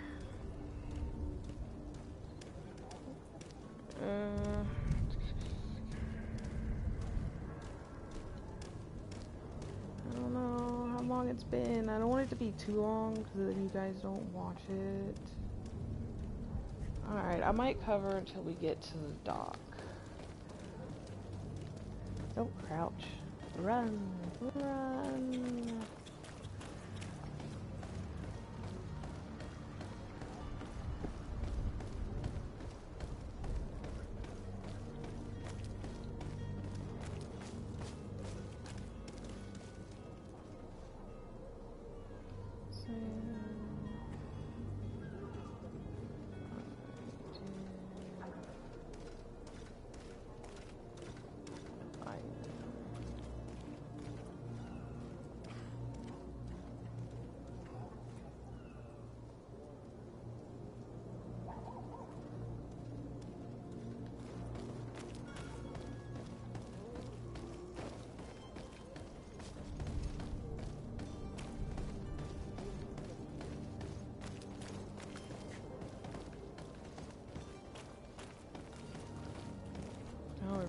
I don't know how long it's been. I don't want it to be too long because then you guys don't watch it. Alright, I might cover until we get to the dock. Don't crouch. Run. Run.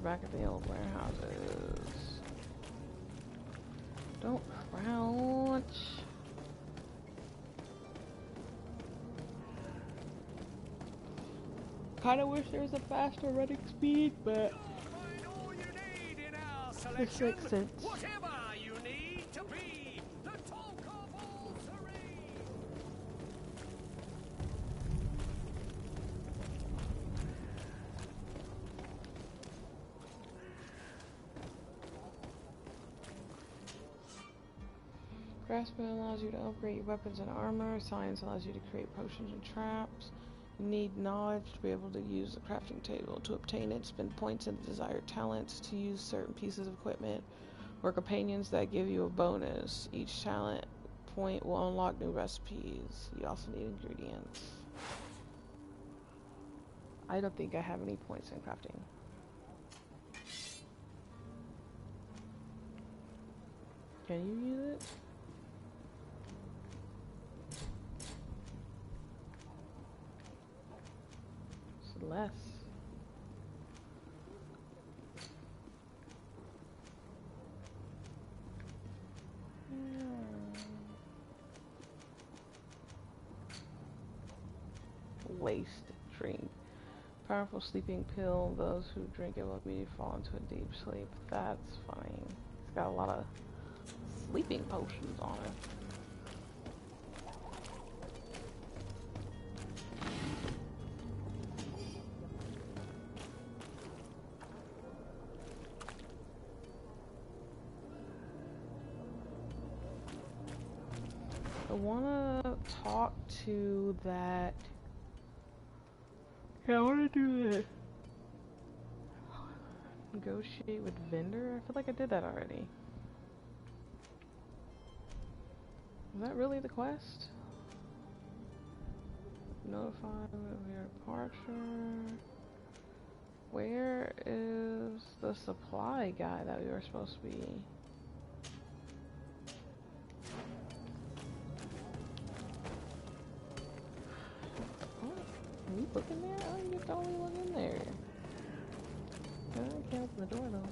Back at the old warehouses. Don't crouch. Kinda wish there was a faster running speed, but this makes sense. Whatever you need to be the talk of all Serene. Craftsman allows you to upgrade your weapons and armor. Science allows you to create potions and traps. You need knowledge to be able to use the crafting table. To obtain it, spend points in the desired talents to use certain pieces of equipment or companions that give you a bonus. Each talent point will unlock new recipes. You also need ingredients. I don't think I have any points in crafting. Can you use it? It's less. Waste drink. Powerful sleeping pill. Those who drink it will immediately fall into a deep sleep. That's funny. It's got a lot of sleeping potions on it. I wanna talk to that. Yeah, I wanna do that. Negotiate with vendor? I feel like I did that already. Is that really the quest? Notify of your departure. Where is the supply guy that we were supposed to be? Oh, can you look in there? Oh, you can only look in there. I can't open the door though.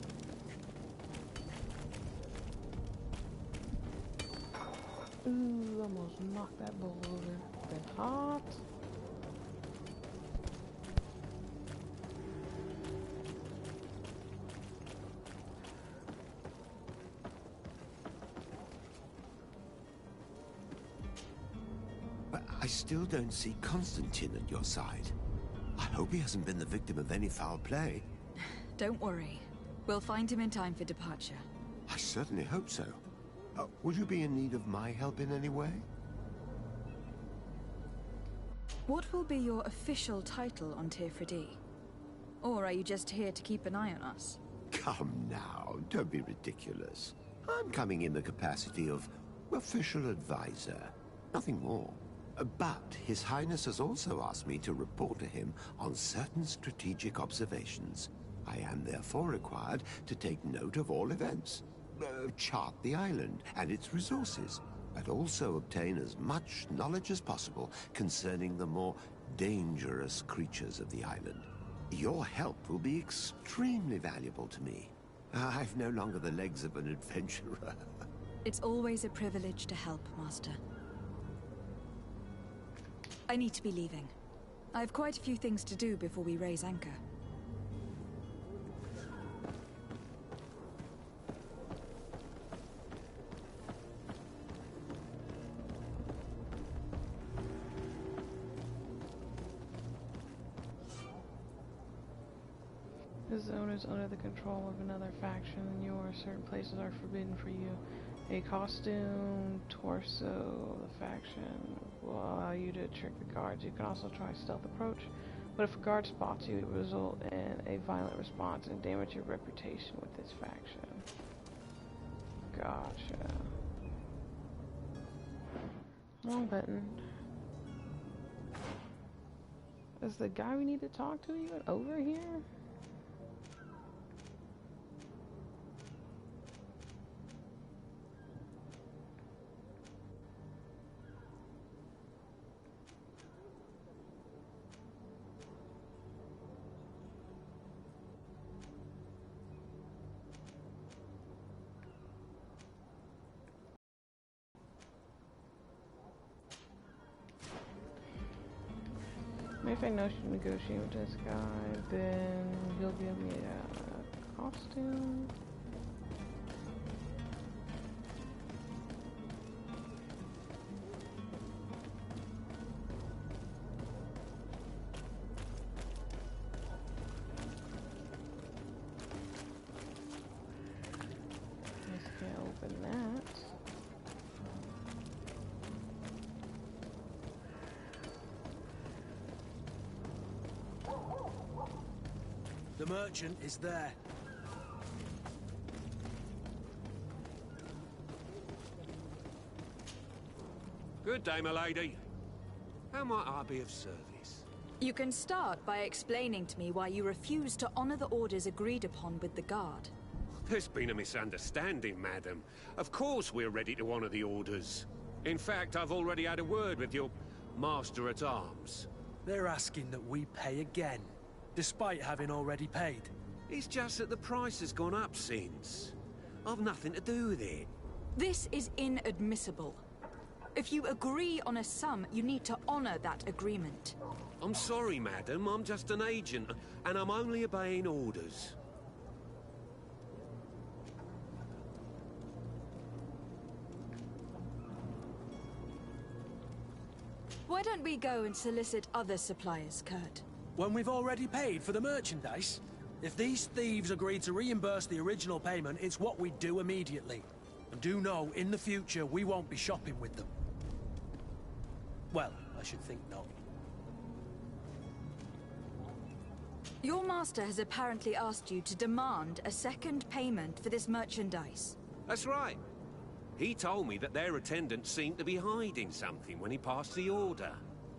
Ooh, almost knocked that bowl over. Been hot. But I still don't see Constantine at your side. I hope he hasn't been the victim of any foul play. Don't worry. We'll find him in time for departure. I certainly hope so. Would you be in need of my help in any way? What will be your official title on Thevoo? Or are you just here to keep an eye on us? Come now, don't be ridiculous. I'm coming in the capacity of official advisor, nothing more. But His Highness has also asked me to report to him on certain strategic observations. I am therefore required to take note of all events, chart the island and its resources, but also obtain as much knowledge as possible concerning the more dangerous creatures of the island. Your help will be extremely valuable to me. I've no longer the legs of an adventurer. It's always a privilege to help, Master. I need to be leaving. I have quite a few things to do before we raise anchor. The zone is under the control of another faction than yours. Certain places are forbidden for you. A costume, torso, the faction will allow you to trick the guards. You can also try stealth approach, but if a guard spots you, it will result in a violent response and damage your reputation with this faction. Gotcha. Wrong button. Is the guy we need to talk to even over here? If I know you negotiate with this guy, then he'll give me a costume. Just can't open that. merchant is there. Good day, my lady. How might I be of service? You can start by explaining to me why you refuse to honor the orders agreed upon with the guard. There's been a misunderstanding, madam. Of course we're ready to honor the orders. In fact, I've already had a word with your master-at-arms. They're asking that we pay again, despite having already paid. It's just that the price has gone up since. I've nothing to do with it. This is inadmissible. If you agree on a sum, you need to honor that agreement. I'm sorry, madam. I'm just an agent, and I'm only obeying orders. Why don't we go and solicit other suppliers, Kurt? When we've already paid for the merchandise? If these thieves agree to reimburse the original payment, it's what we do immediately. And do know, in the future, we won't be shopping with them. Well, I should think not. Your master has apparently asked you to demand a second payment for this merchandise. That's right. He told me that their attendant seemed to be hiding something when he passed the order.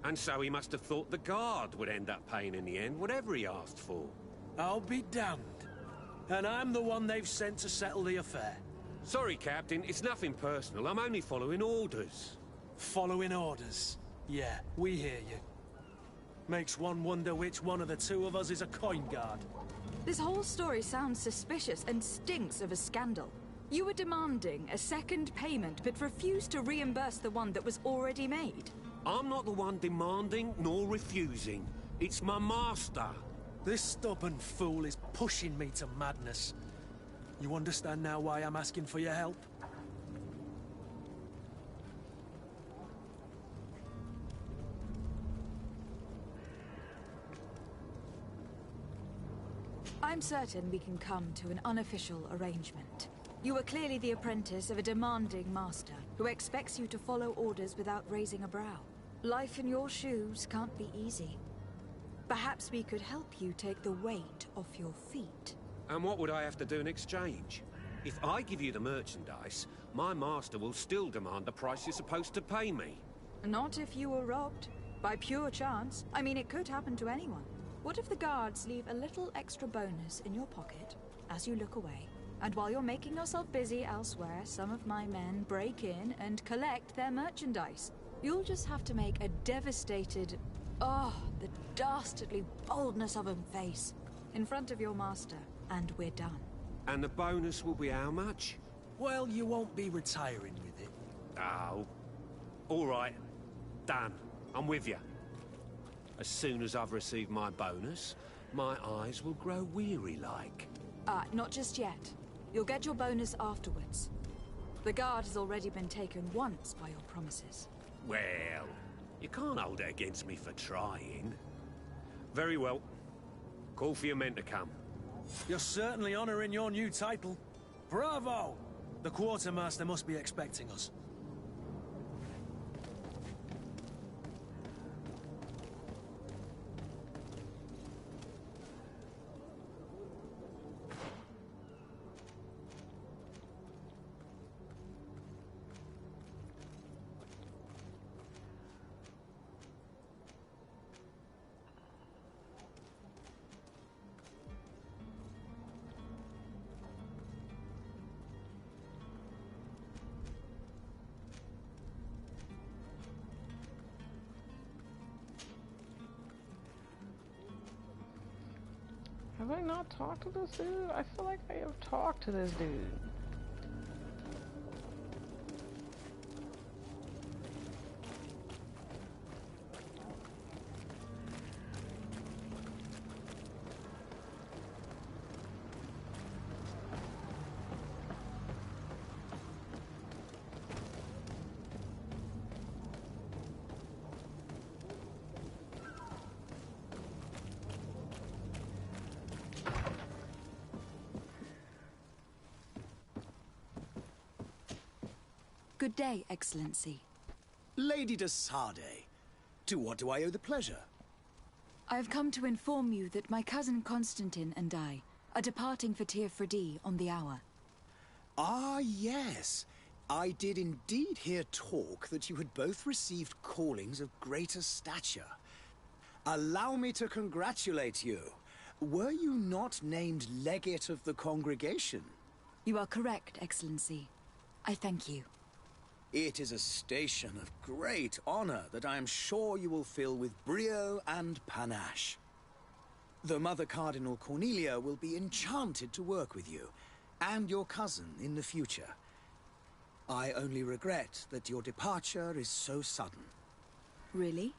And so he must have thought the guard would end up paying in the end, whatever he asked for. I'll be damned. And I'm the one they've sent to settle the affair. Sorry, Captain, it's nothing personal. I'm only following orders. Following orders? Yeah, we hear you. Makes one wonder which one of the two of us is a coin guard. This whole story sounds suspicious and stinks of a scandal. You were demanding a second payment, but refused to reimburse the one that was already made. I'm not the one demanding nor refusing. It's my master. This stubborn fool is pushing me to madness. You understand now why I'm asking for your help? I'm certain we can come to an unofficial arrangement. You are clearly the apprentice of a demanding master, who expects you to follow orders without raising a brow. Life in your shoes can't be easy. Perhaps we could help you take the weight off your feet. And what would I have to do in exchange? If I give you the merchandise, my master will still demand the price you're supposed to pay me. Not if you were robbed. By pure chance. I mean, it could happen to anyone. What if the guards leave a little extra bonus in your pocket as you look away? And while you're making yourself busy elsewhere, some of my men break in and collect their merchandise. You'll just have to make a devastated, oh, the dastardly boldness of him face in front of your master, and we're done. And the bonus will be how much? Well, you won't be retiring with it. Oh. All right. Done. I'm with you. As soon as I've received my bonus, my eyes will grow weary-like. Not just yet. You'll get your bonus afterwards. The guard has already been taken once by your promises. Well, you can't hold it against me for trying. Very well. Call for your men to come. You're certainly honoring your new title. Bravo! The quartermaster must be expecting us. Have I not talked to this dude? I feel like I have talked to this dude. Good day, Excellency. Lady de Sardet, to what do I owe the pleasure? I've come to inform you that my cousin Constantine and I are departing for Thevoo on the hour. Ah, yes. I did indeed hear talk that you had both received callings of greater stature. Allow me to congratulate you. Were you not named legate of the congregation? You are correct, Excellency. I thank you. It is a station of great honor that I am sure you will fill with brio and panache. The Mother Cardinal Cornelia will be enchanted to work with you, and your cousin in the future. I only regret that your departure is so sudden. Really?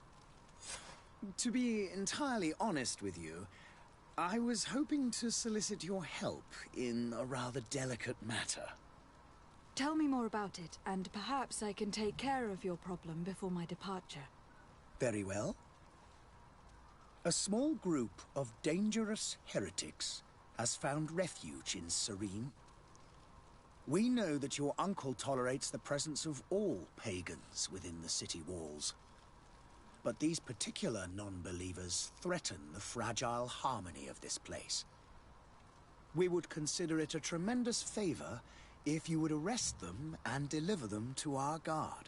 To be entirely honest with you, I was hoping to solicit your help in a rather delicate matter. Tell me more about it, and perhaps I can take care of your problem before my departure. Very well. A small group of dangerous heretics has found refuge in Serene. We know that your uncle tolerates the presence of all pagans within the city walls. But these particular non-believers threaten the fragile harmony of this place. We would consider it a tremendous favor if you would arrest them and deliver them to our guard.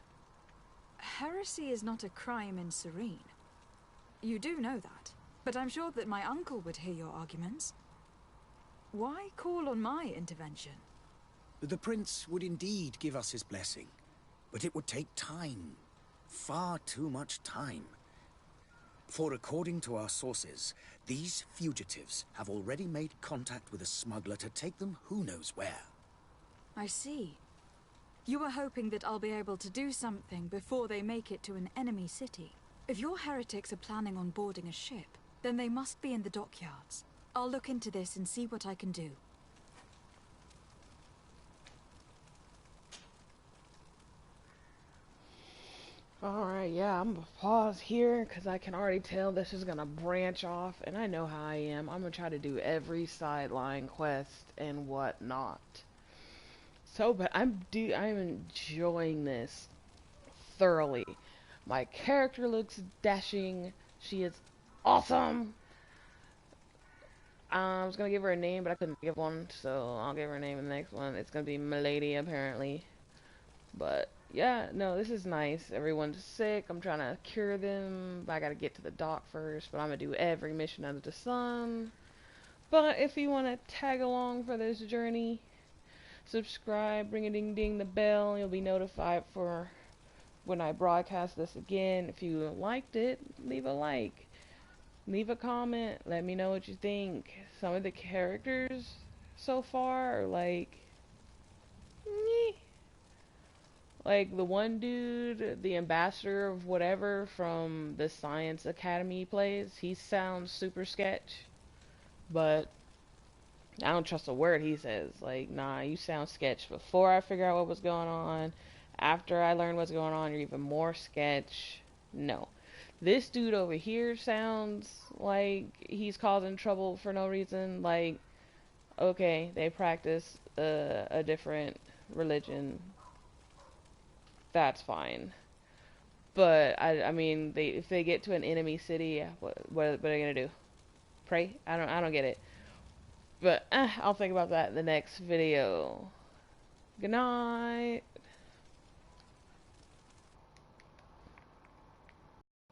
Heresy is not a crime in Serene. You do know that, but I'm sure that my uncle would hear your arguments. Why call on my intervention? The Prince would indeed give us his blessing, but it would take time. Far too much time. For according to our sources, these fugitives have already made contact with a smuggler to take them who knows where. I see. You are hoping that I'll be able to do something before they make it to an enemy city. If your heretics are planning on boarding a ship, then they must be in the dockyards. I'll look into this and see what I can do. Alright, yeah, I'm gonna pause here because I can already tell this is gonna branch off, and I know how I am. I'm gonna try to do every sideline quest and whatnot. So, but I'm enjoying this thoroughly. My character looks dashing. She is awesome. I was gonna give her a name, but I couldn't give one, so I'll give her a name in the next one. It's gonna be Milady, apparently. But yeah, no, this is nice. Everyone's sick. I'm trying to cure them. I gotta get to the dock first, but I'm gonna do every mission under the sun. But if you want to tag along for this journey, subscribe, ring a ding ding the bell. You'll be notified for when I broadcast this again. If you liked it, leave a like. Leave a comment. Let me know what you think. Some of the characters so far are like, meh. Like the one dude, the ambassador of whatever from the Science Academy plays, he sounds super sketch. But I don't trust a word he says. Like, nah, you sound sketch. Before I figure out what was going on, after I learn what's going on, you're even more sketch. No. This dude over here sounds like he's causing trouble for no reason. Like, okay, they practice a different religion. That's fine. But I mean, if they get to an enemy city, what are they gonna do? Pray? I don't get it. But I'll think about that in the next video. Good night.